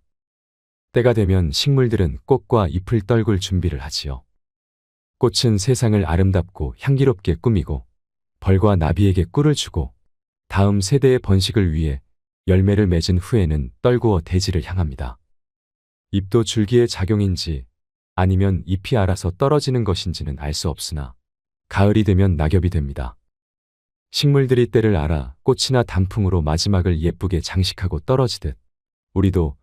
때가 되면 식물들은 꽃과 잎을 떨굴 준비를 하지요. 꽃은 세상을 아름답고 향기롭게 꾸미고 벌과 나비에게 꿀을 주고 다음 세대의 번식을 위해 열매를 맺은 후에는 떨구어 대지를 향합니다. 잎도 줄기의 작용인지 아니면 잎이 알아서 떨어지는 것인지는 알 수 없으나 가을이 되면 낙엽이 됩니다. 식물들이 때를 알아 꽃이나 단풍으로 마지막을 예쁘게 장식하고 떨어지듯 우리도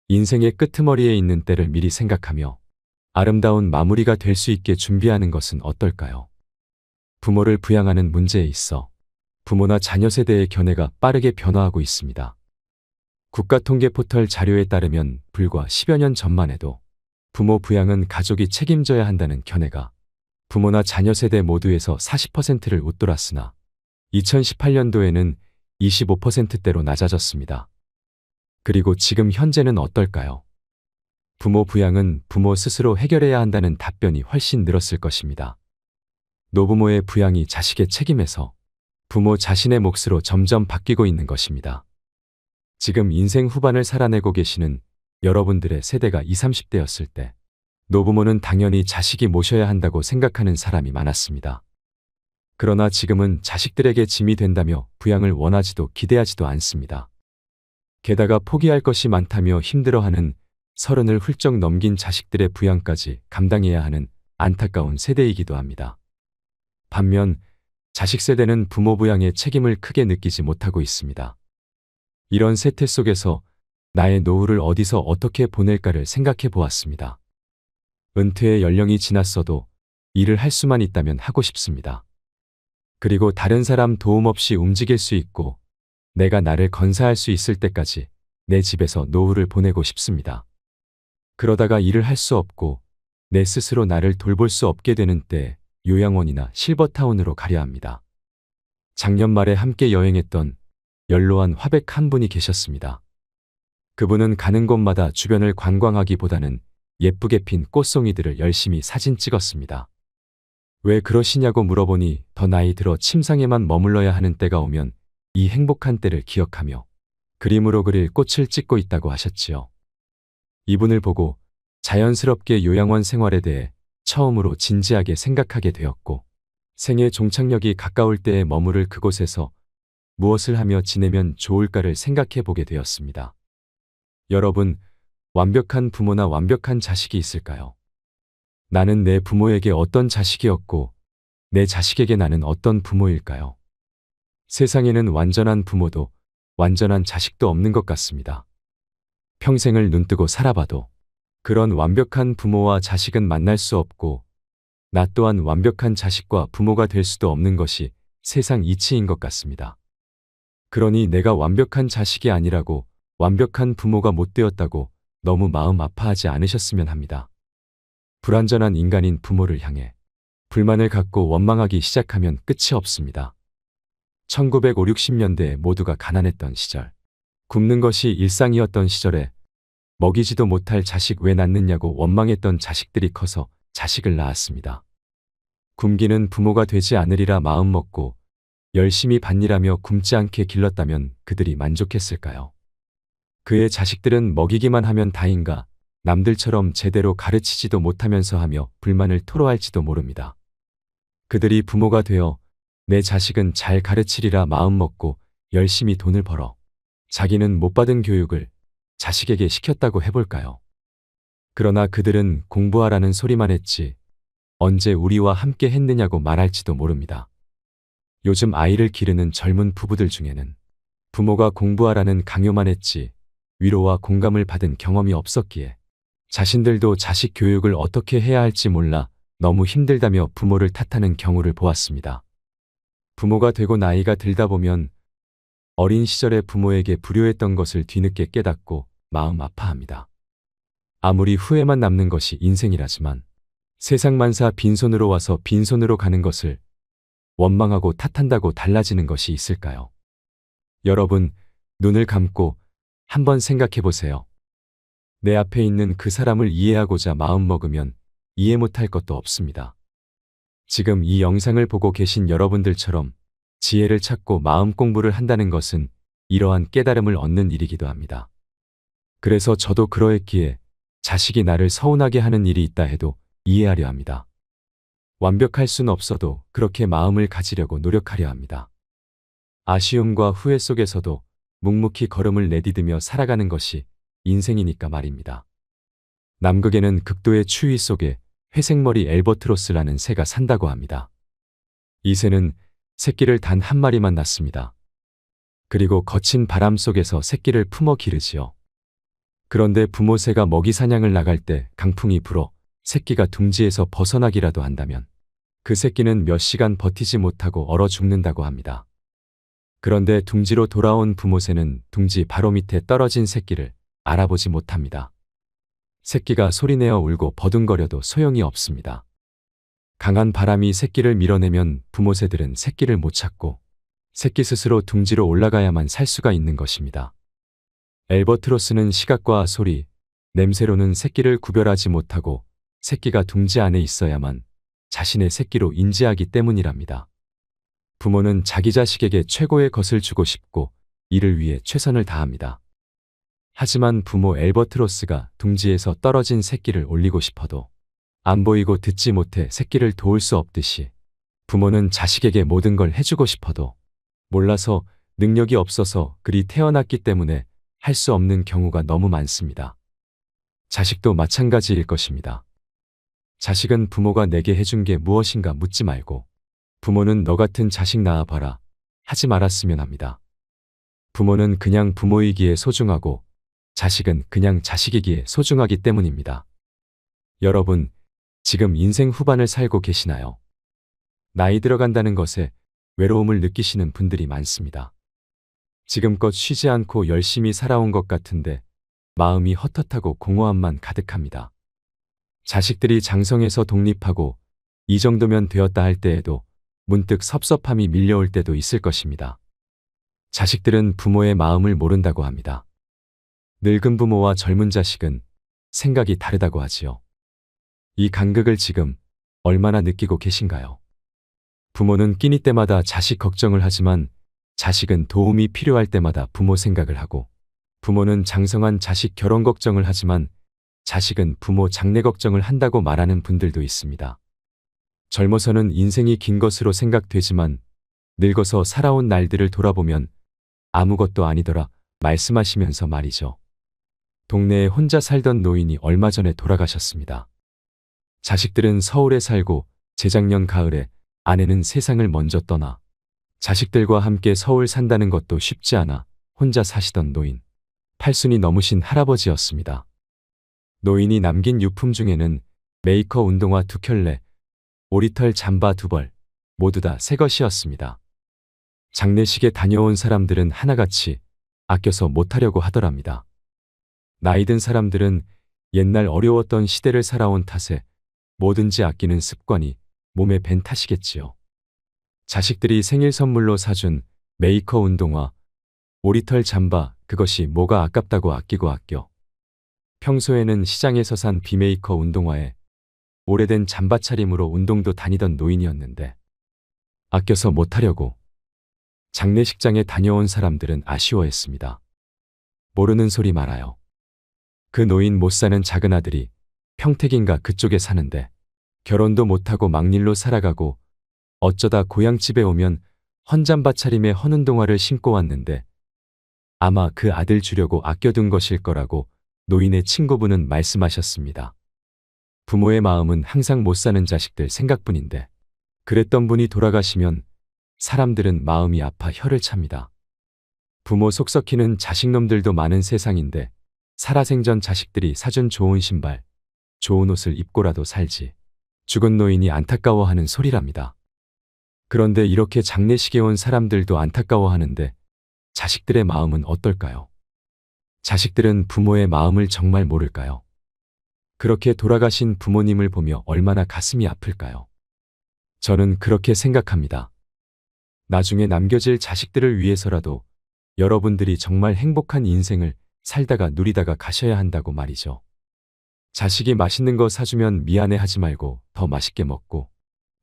인생의 끄트머리에 있는 때를 미리 생각하며 아름다운 마무리가 될 수 있게 준비하는 것은 어떨까요? 부모를 부양하는 문제에 있어 부모나 자녀 세대의 견해가 빠르게 변화하고 있습니다. 국가통계포털 자료에 따르면 불과 10여 년 전만 해도 부모 부양은 가족이 책임져야 한다는 견해가 부모나 자녀 세대 모두에서 40%를 웃돌았으나 2018년도에는 25%대로 낮아졌습니다. 그리고 지금 현재는 어떨까요? 부모 부양은 부모 스스로 해결해야 한다는 답변이 훨씬 늘었을 것입니다. 노부모의 부양이 자식의 책임에서 부모 자신의 몫으로 점점 바뀌고 있는 것입니다. 지금 인생 후반을 살아내고 계시는 여러분들의 세대가 20, 30대였을 때 노부모는 당연히 자식이 모셔야 한다고 생각하는 사람이 많았습니다. 그러나 지금은 자식들에게 짐이 된다며 부양을 원하지도 기대하지도 않습니다. 게다가 포기할 것이 많다며 힘들어하는 30을 훌쩍 넘긴 자식들의 부양까지 감당해야 하는 안타까운 세대이기도 합니다. 반면 자식 세대는 부모 부양의 책임을 크게 느끼지 못하고 있습니다. 이런 세태 속에서 나의 노후를 어디서 어떻게 보낼까를 생각해 보았습니다. 은퇴의 연령이 지났어도 일을 할 수만 있다면 하고 싶습니다. 그리고 다른 사람 도움 없이 움직일 수 있고 내가 나를 건사할 수 있을 때까지 내 집에서 노후를 보내고 싶습니다. 그러다가 일을 할 수 없고 내 스스로 나를 돌볼 수 없게 되는 때 요양원이나 실버타운으로 가려 합니다. 작년 말에 함께 여행했던 연로한 화백 한 분이 계셨습니다. 그분은 가는 곳마다 주변을 관광하기보다는 예쁘게 핀 꽃송이들을 열심히 사진 찍었습니다. 왜 그러시냐고 물어보니 더 나이 들어 침상에만 머물러야 하는 때가 오면 이 행복한 때를 기억하며 그림으로 그릴 꽃을 찍고 있다고 하셨지요. 이분을 보고 자연스럽게 요양원 생활에 대해 처음으로 진지하게 생각하게 되었고 생애 종착역이 가까울 때에 머무를 그곳에서 무엇을 하며 지내면 좋을까를 생각해 보게 되었습니다. 여러분, 완벽한 부모나 완벽한 자식이 있을까요? 나는 내 부모에게 어떤 자식이었고 내 자식에게 나는 어떤 부모일까요? 세상에는 완전한 부모도 완전한 자식도 없는 것 같습니다. 평생을 눈뜨고 살아봐도 그런 완벽한 부모와 자식은 만날 수 없고 나 또한 완벽한 자식과 부모가 될 수도 없는 것이 세상 이치인 것 같습니다. 그러니 내가 완벽한 자식이 아니라고 완벽한 부모가 못 되었다고 너무 마음 아파하지 않으셨으면 합니다. 불완전한 인간인 부모를 향해 불만을 갖고 원망하기 시작하면 끝이 없습니다. 1950, 60년대에 모두가 가난했던 시절, 굶는 것이 일상이었던 시절에 먹이지도 못할 자식 왜 낳느냐고 원망했던 자식들이 커서 자식을 낳았습니다. 굶기는 부모가 되지 않으리라 마음먹고 열심히 밭일하며 굶지 않게 길렀다면 그들이 만족했을까요? 그의 자식들은 먹이기만 하면 다인가 남들처럼 제대로 가르치지도 못하면서 하며 불만을 토로할지도 모릅니다. 그들이 부모가 되어 내 자식은 잘 가르치리라 마음먹고 열심히 돈을 벌어 자기는 못 받은 교육을 자식에게 시켰다고 해볼까요? 그러나 그들은 공부하라는 소리만 했지 언제 우리와 함께 했느냐고 말할지도 모릅니다. 요즘 아이를 기르는 젊은 부부들 중에는 부모가 공부하라는 강요만 했지 위로와 공감을 받은 경험이 없었기에 자신들도 자식 교육을 어떻게 해야 할지 몰라 너무 힘들다며 부모를 탓하는 경우를 보았습니다. 부모가 되고 나이가 들다 보면 어린 시절에 부모에게 불효했던 것을 뒤늦게 깨닫고 마음 아파합니다. 아무리 후회만 남는 것이 인생이라지만 세상만사 빈손으로 와서 빈손으로 가는 것을 원망하고 탓한다고 달라지는 것이 있을까요? 여러분, 눈을 감고 한번 생각해 보세요. 내 앞에 있는 그 사람을 이해하고자 마음먹으면 이해 못할 것도 없습니다. 지금 이 영상을 보고 계신 여러분들처럼 지혜를 찾고 마음 공부를 한다는 것은 이러한 깨달음을 얻는 일이기도 합니다. 그래서 저도 그러했기에 자식이 나를 서운하게 하는 일이 있다 해도 이해하려 합니다. 완벽할 순 없어도 그렇게 마음을 가지려고 노력하려 합니다. 아쉬움과 후회 속에서도 묵묵히 걸음을 내디디며 살아가는 것이 인생이니까 말입니다. 남극에는 극도의 추위 속에 회색머리 엘버트로스라는 새가 산다고 합니다. 이 새는 새끼를 단 한 마리만 낳습니다. 그리고 거친 바람 속에서 새끼를 품어 기르지요. 그런데 부모 새가 먹이 사냥을 나갈 때 강풍이 불어 새끼가 둥지에서 벗어나기라도 한다면 그 새끼는 몇 시간 버티지 못하고 얼어 죽는다고 합니다. 그런데 둥지로 돌아온 부모 새는 둥지 바로 밑에 떨어진 새끼를 알아보지 못합니다. 새끼가 소리내어 울고 버둥거려도 소용이 없습니다. 강한 바람이 새끼를 밀어내면 부모 새들은 새끼를 못 찾고 새끼 스스로 둥지로 올라가야만 살 수가 있는 것입니다. 엘버트로스는 시각과 소리, 냄새로는 새끼를 구별하지 못하고 새끼가 둥지 안에 있어야만 자신의 새끼로 인지하기 때문이랍니다. 부모는 자기 자식에게 최고의 것을 주고 싶고 이를 위해 최선을 다합니다. 하지만 부모 엘버트로스가 둥지에서 떨어진 새끼를 올리고 싶어도 안 보이고 듣지 못해 새끼를 도울 수 없듯이 부모는 자식에게 모든 걸 해주고 싶어도 몰라서 능력이 없어서 그리 태어났기 때문에 할 수 없는 경우가 너무 많습니다. 자식도 마찬가지일 것입니다. 자식은 부모가 내게 해준 게 무엇인가 묻지 말고 부모는 너 같은 자식 낳아봐라 하지 말았으면 합니다. 부모는 그냥 부모이기에 소중하고 자식은 그냥 자식이기에 소중하기 때문입니다. 여러분, 지금 인생 후반을 살고 계시나요? 나이 들어간다는 것에 외로움을 느끼시는 분들이 많습니다. 지금껏 쉬지 않고 열심히 살아온 것 같은데 마음이 헛헛하고 공허함만 가득합니다. 자식들이 장성해서 독립하고 이 정도면 되었다 할 때에도 문득 섭섭함이 밀려올 때도 있을 것입니다. 자식들은 부모의 마음을 모른다고 합니다. 늙은 부모와 젊은 자식은 생각이 다르다고 하지요. 이 간극을 지금 얼마나 느끼고 계신가요? 부모는 끼니 때마다 자식 걱정을 하지만 자식은 도움이 필요할 때마다 부모 생각을 하고 부모는 장성한 자식 결혼 걱정을 하지만 자식은 부모 장래 걱정을 한다고 말하는 분들도 있습니다. 젊어서는 인생이 긴 것으로 생각되지만 늙어서 살아온 날들을 돌아보면 아무것도 아니더라 말씀하시면서 말이죠. 동네에 혼자 살던 노인이 얼마 전에 돌아가셨습니다. 자식들은 서울에 살고 재작년 가을에 아내는 세상을 먼저 떠나 자식들과 함께 서울 산다는 것도 쉽지 않아 혼자 사시던 노인, 팔순이 넘으신 할아버지였습니다. 노인이 남긴 유품 중에는 메이커 운동화 2켤레, 오리털 잠바 2벌, 모두 다 새 것이었습니다. 장례식에 다녀온 사람들은 하나같이 아껴서 못하려고 하더랍니다. 나이 든 사람들은 옛날 어려웠던 시대를 살아온 탓에 뭐든지 아끼는 습관이 몸에 밴 탓이겠지요. 자식들이 생일 선물로 사준 메이커 운동화, 오리털 잠바, 그것이 뭐가 아깝다고 아끼고 아껴. 평소에는 시장에서 산 비메이커 운동화에 오래된 잠바 차림으로 운동도 다니던 노인이었는데 아껴서 못하려고 장례식장에 다녀온 사람들은 아쉬워했습니다. 모르는 소리 말아요. 그 노인 못 사는 작은 아들이 평택인가 그쪽에 사는데 결혼도 못하고 막일로 살아가고 어쩌다 고향집에 오면 헌잠바 차림에 헌은 동화를 신고 왔는데 아마 그 아들 주려고 아껴둔 것일 거라고 노인의 친구분은 말씀하셨습니다. 부모의 마음은 항상 못 사는 자식들 생각뿐인데 그랬던 분이 돌아가시면 사람들은 마음이 아파 혀를 찹니다. 부모 속 썩히는 자식놈들도 많은 세상인데 살아생전 자식들이 사준 좋은 신발, 좋은 옷을 입고라도 살지. 죽은 노인이 안타까워하는 소리랍니다. 그런데 이렇게 장례식에 온 사람들도 안타까워하는데 자식들의 마음은 어떨까요? 자식들은 부모의 마음을 정말 모를까요? 그렇게 돌아가신 부모님을 보며 얼마나 가슴이 아플까요? 저는 그렇게 생각합니다. 나중에 남겨질 자식들을 위해서라도 여러분들이 정말 행복한 인생을 살다가 누리다가 가셔야 한다고 말이죠. 자식이 맛있는 거 사주면 미안해하지 말고 더 맛있게 먹고,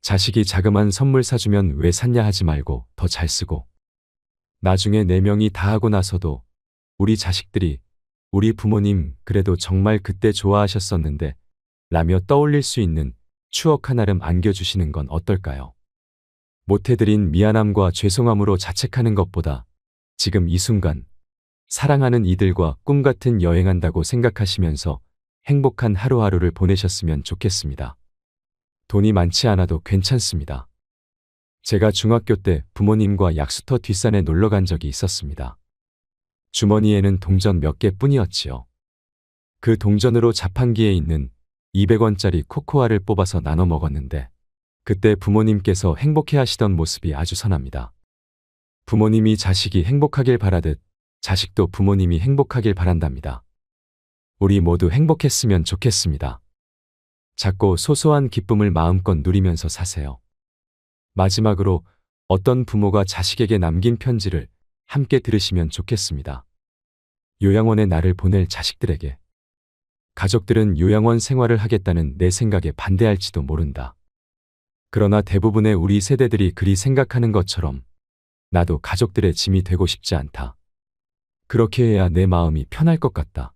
자식이 자그만 선물 사주면 왜 샀냐 하지 말고 더 잘 쓰고, 나중에 네 명이 다 하고 나서도 우리 자식들이 우리 부모님 그래도 정말 그때 좋아하셨었는데 라며 떠올릴 수 있는 추억 하나름 안겨주시는 건 어떨까요? 못해드린 미안함과 죄송함으로 자책하는 것보다 지금 이 순간 사랑하는 이들과 꿈같은 여행한다고 생각하시면서 행복한 하루하루를 보내셨으면 좋겠습니다. 돈이 많지 않아도 괜찮습니다. 제가 중학교 때 부모님과 약수터 뒷산에 놀러 간 적이 있었습니다. 주머니에는 동전 몇 개뿐이었지요. 그 동전으로 자판기에 있는 200원짜리 코코아를 뽑아서 나눠 먹었는데 그때 부모님께서 행복해 하시던 모습이 아주 선합니다. 부모님이 자식이 행복하길 바라듯 자식도 부모님이 행복하길 바란답니다. 우리 모두 행복했으면 좋겠습니다. 작고 소소한 기쁨을 마음껏 누리면서 사세요. 마지막으로 어떤 부모가 자식에게 남긴 편지를 함께 들으시면 좋겠습니다. 요양원에 나를 보낼 자식들에게. 가족들은 요양원 생활을 하겠다는 내 생각에 반대할지도 모른다. 그러나 대부분의 우리 세대들이 그리 생각하는 것처럼 나도 가족들의 짐이 되고 싶지 않다. 그렇게 해야 내 마음이 편할 것 같다.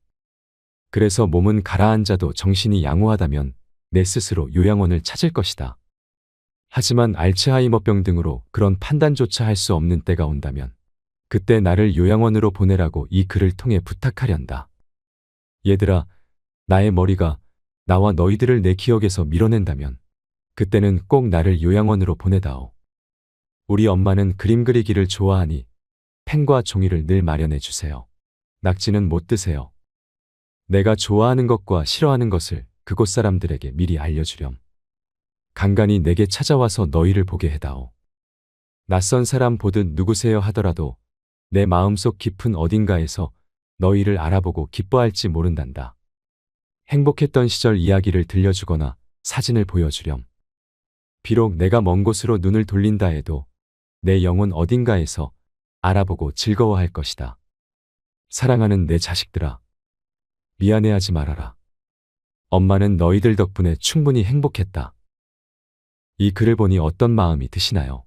그래서 몸은 가라앉아도 정신이 양호하다면 내 스스로 요양원을 찾을 것이다. 하지만 알츠하이머병 등으로 그런 판단조차 할 수 없는 때가 온다면 그때 나를 요양원으로 보내라고 이 글을 통해 부탁하련다. 얘들아, 나의 머리가 나와 너희들을 내 기억에서 밀어낸다면 그때는 꼭 나를 요양원으로 보내다오. 우리 엄마는 그림 그리기를 좋아하니 펜과 종이를 늘 마련해 주세요. 낙지는 못 드세요. 내가 좋아하는 것과 싫어하는 것을 그곳 사람들에게 미리 알려주렴. 간간히 내게 찾아와서 너희를 보게 해다오. 낯선 사람 보듯 누구세요 하더라도 내 마음속 깊은 어딘가에서 너희를 알아보고 기뻐할지 모른단다. 행복했던 시절 이야기를 들려주거나 사진을 보여주렴. 비록 내가 먼 곳으로 눈을 돌린다 해도 내 영혼 어딘가에서 알아보고 즐거워할 것이다. 사랑하는 내 자식들아, 미안해하지 말아라. 엄마는 너희들 덕분에 충분히 행복했다. 이 글을 보니 어떤 마음이 드시나요?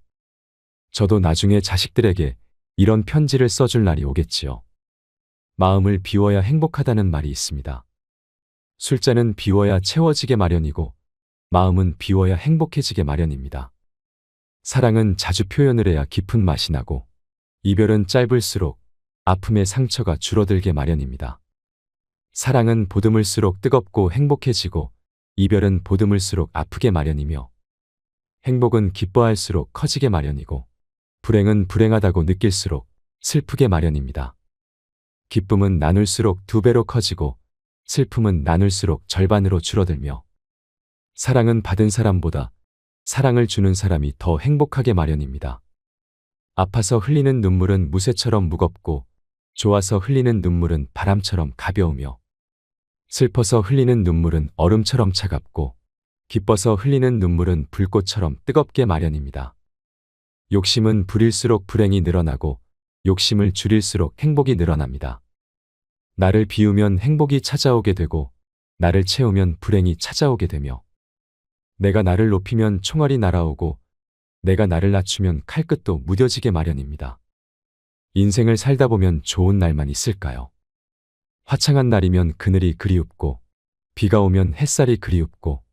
저도 나중에 자식들에게 이런 편지를 써줄 날이 오겠지요. 마음을 비워야 행복하다는 말이 있습니다. 술잔은 비워야 채워지게 마련이고 마음은 비워야 행복해지게 마련입니다. 사랑은 자주 표현을 해야 깊은 맛이 나고 이별은 짧을수록 아픔의 상처가 줄어들게 마련입니다. 사랑은 보듬을수록 뜨겁고 행복해지고 이별은 보듬을수록 아프게 마련이며 행복은 기뻐할수록 커지게 마련이고 불행은 불행하다고 느낄수록 슬프게 마련입니다. 기쁨은 나눌수록 2배로 커지고 슬픔은 나눌수록 절반으로 줄어들며 사랑은 받은 사람보다 사랑을 주는 사람이 더 행복하게 마련입니다. 아파서 흘리는 눈물은 무쇠처럼 무겁고 좋아서 흘리는 눈물은 바람처럼 가벼우며 슬퍼서 흘리는 눈물은 얼음처럼 차갑고 기뻐서 흘리는 눈물은 불꽃처럼 뜨겁게 마련입니다. 욕심은 부릴수록 불행이 늘어나고 욕심을 줄일수록 행복이 늘어납니다. 나를 비우면 행복이 찾아오게 되고 나를 채우면 불행이 찾아오게 되며 내가 나를 높이면 총알이 날아오고 내가 나를 낮추면 칼끝도 무뎌지게 마련입니다. 인생을 살다 보면 좋은 날만 있을까요? 화창한 날이면 그늘이 그리웁고, 비가 오면 햇살이 그리웁고,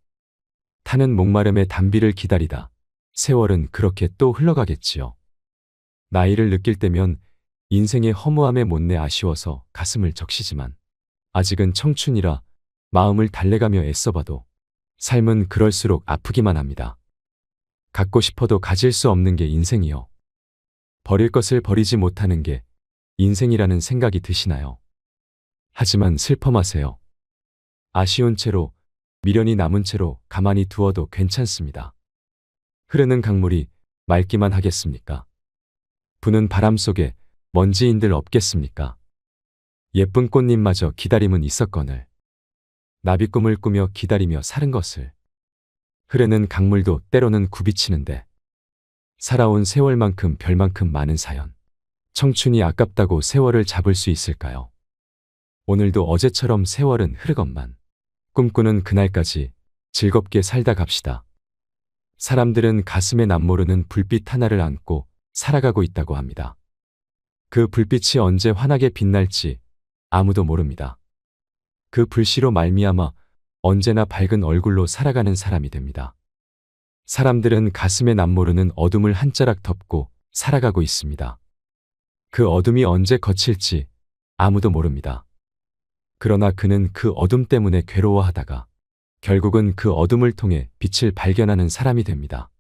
타는 목마름의 단비를 기다리다 세월은 그렇게 또 흘러가겠지요. 나이를 느낄 때면 인생의 허무함에 못내 아쉬워서 가슴을 적시지만, 아직은 청춘이라 마음을 달래가며 애써봐도 삶은 그럴수록 아프기만 합니다. 갖고 싶어도 가질 수 없는 게 인생이요. 버릴 것을 버리지 못하는 게 인생이라는 생각이 드시나요? 하지만 슬퍼 마세요. 아쉬운 채로, 미련이 남은 채로 가만히 두어도 괜찮습니다. 흐르는 강물이 맑기만 하겠습니까? 부는 바람 속에 먼지인들 없겠습니까? 예쁜 꽃잎마저 기다림은 있었거늘. 나비 꿈을 꾸며 기다리며 사는 것을. 흐르는 강물도 때로는 굽이치는데, 살아온 세월만큼 별만큼 많은 사연. 청춘이 아깝다고 세월을 잡을 수 있을까요? 오늘도 어제처럼 세월은 흐르건만 꿈꾸는 그날까지 즐겁게 살다 갑시다. 사람들은 가슴에 남모르는 불빛 하나를 안고 살아가고 있다고 합니다. 그 불빛이 언제 환하게 빛날지 아무도 모릅니다. 그 불씨로 말미암아 언제나 밝은 얼굴로 살아가는 사람이 됩니다. 사람들은 가슴에 남모르는 어둠을 한 자락 덮고 살아가고 있습니다. 그 어둠이 언제 거칠지 아무도 모릅니다. 그러나 그는 그 어둠 때문에 괴로워하다가 결국은 그 어둠을 통해 빛을 발견하는 사람이 됩니다.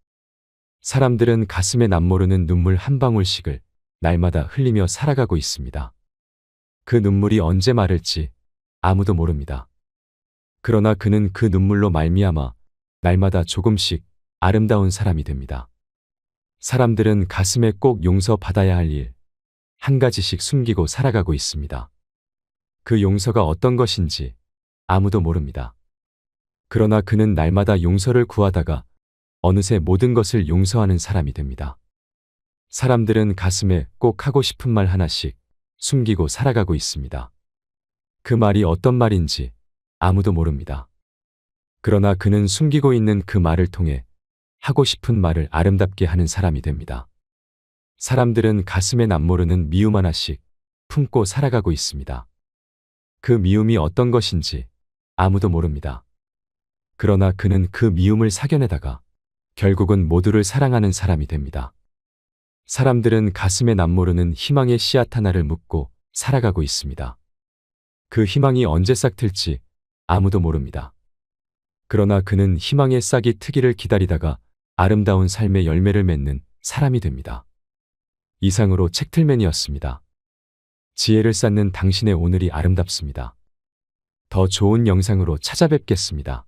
사람들은 가슴에 남모르는 눈물 한 방울씩을 날마다 흘리며 살아가고 있습니다. 그 눈물이 언제 마를지 아무도 모릅니다. 그러나 그는 그 눈물로 말미암아 날마다 조금씩 아름다운 사람이 됩니다. 사람들은 가슴에 꼭 용서받아야 할 일, 한 가지씩 숨기고 살아가고 있습니다. 그 용서가 어떤 것인지 아무도 모릅니다. 그러나 그는 날마다 용서를 구하다가 어느새 모든 것을 용서하는 사람이 됩니다. 사람들은 가슴에 꼭 하고 싶은 말 하나씩 숨기고 살아가고 있습니다. 그 말이 어떤 말인지 아무도 모릅니다. 그러나 그는 숨기고 있는 그 말을 통해 하고 싶은 말을 아름답게 하는 사람이 됩니다. 사람들은 가슴에 남모르는 미움 하나씩 품고 살아가고 있습니다. 그 미움이 어떤 것인지 아무도 모릅니다. 그러나 그는 그 미움을 사겨내다가 결국은 모두를 사랑하는 사람이 됩니다. 사람들은 가슴에 남모르는 희망의 씨앗 하나를 묻고 살아가고 있습니다. 그 희망이 언제 싹 틀지 아무도 모릅니다. 그러나 그는 희망의 싹이 트기를 기다리다가 아름다운 삶의 열매를 맺는 사람이 됩니다. 이상으로 책틀맨이었습니다. 지혜를 쌓는 당신의 오늘이 아름답습니다. 더 좋은 영상으로 찾아뵙겠습니다.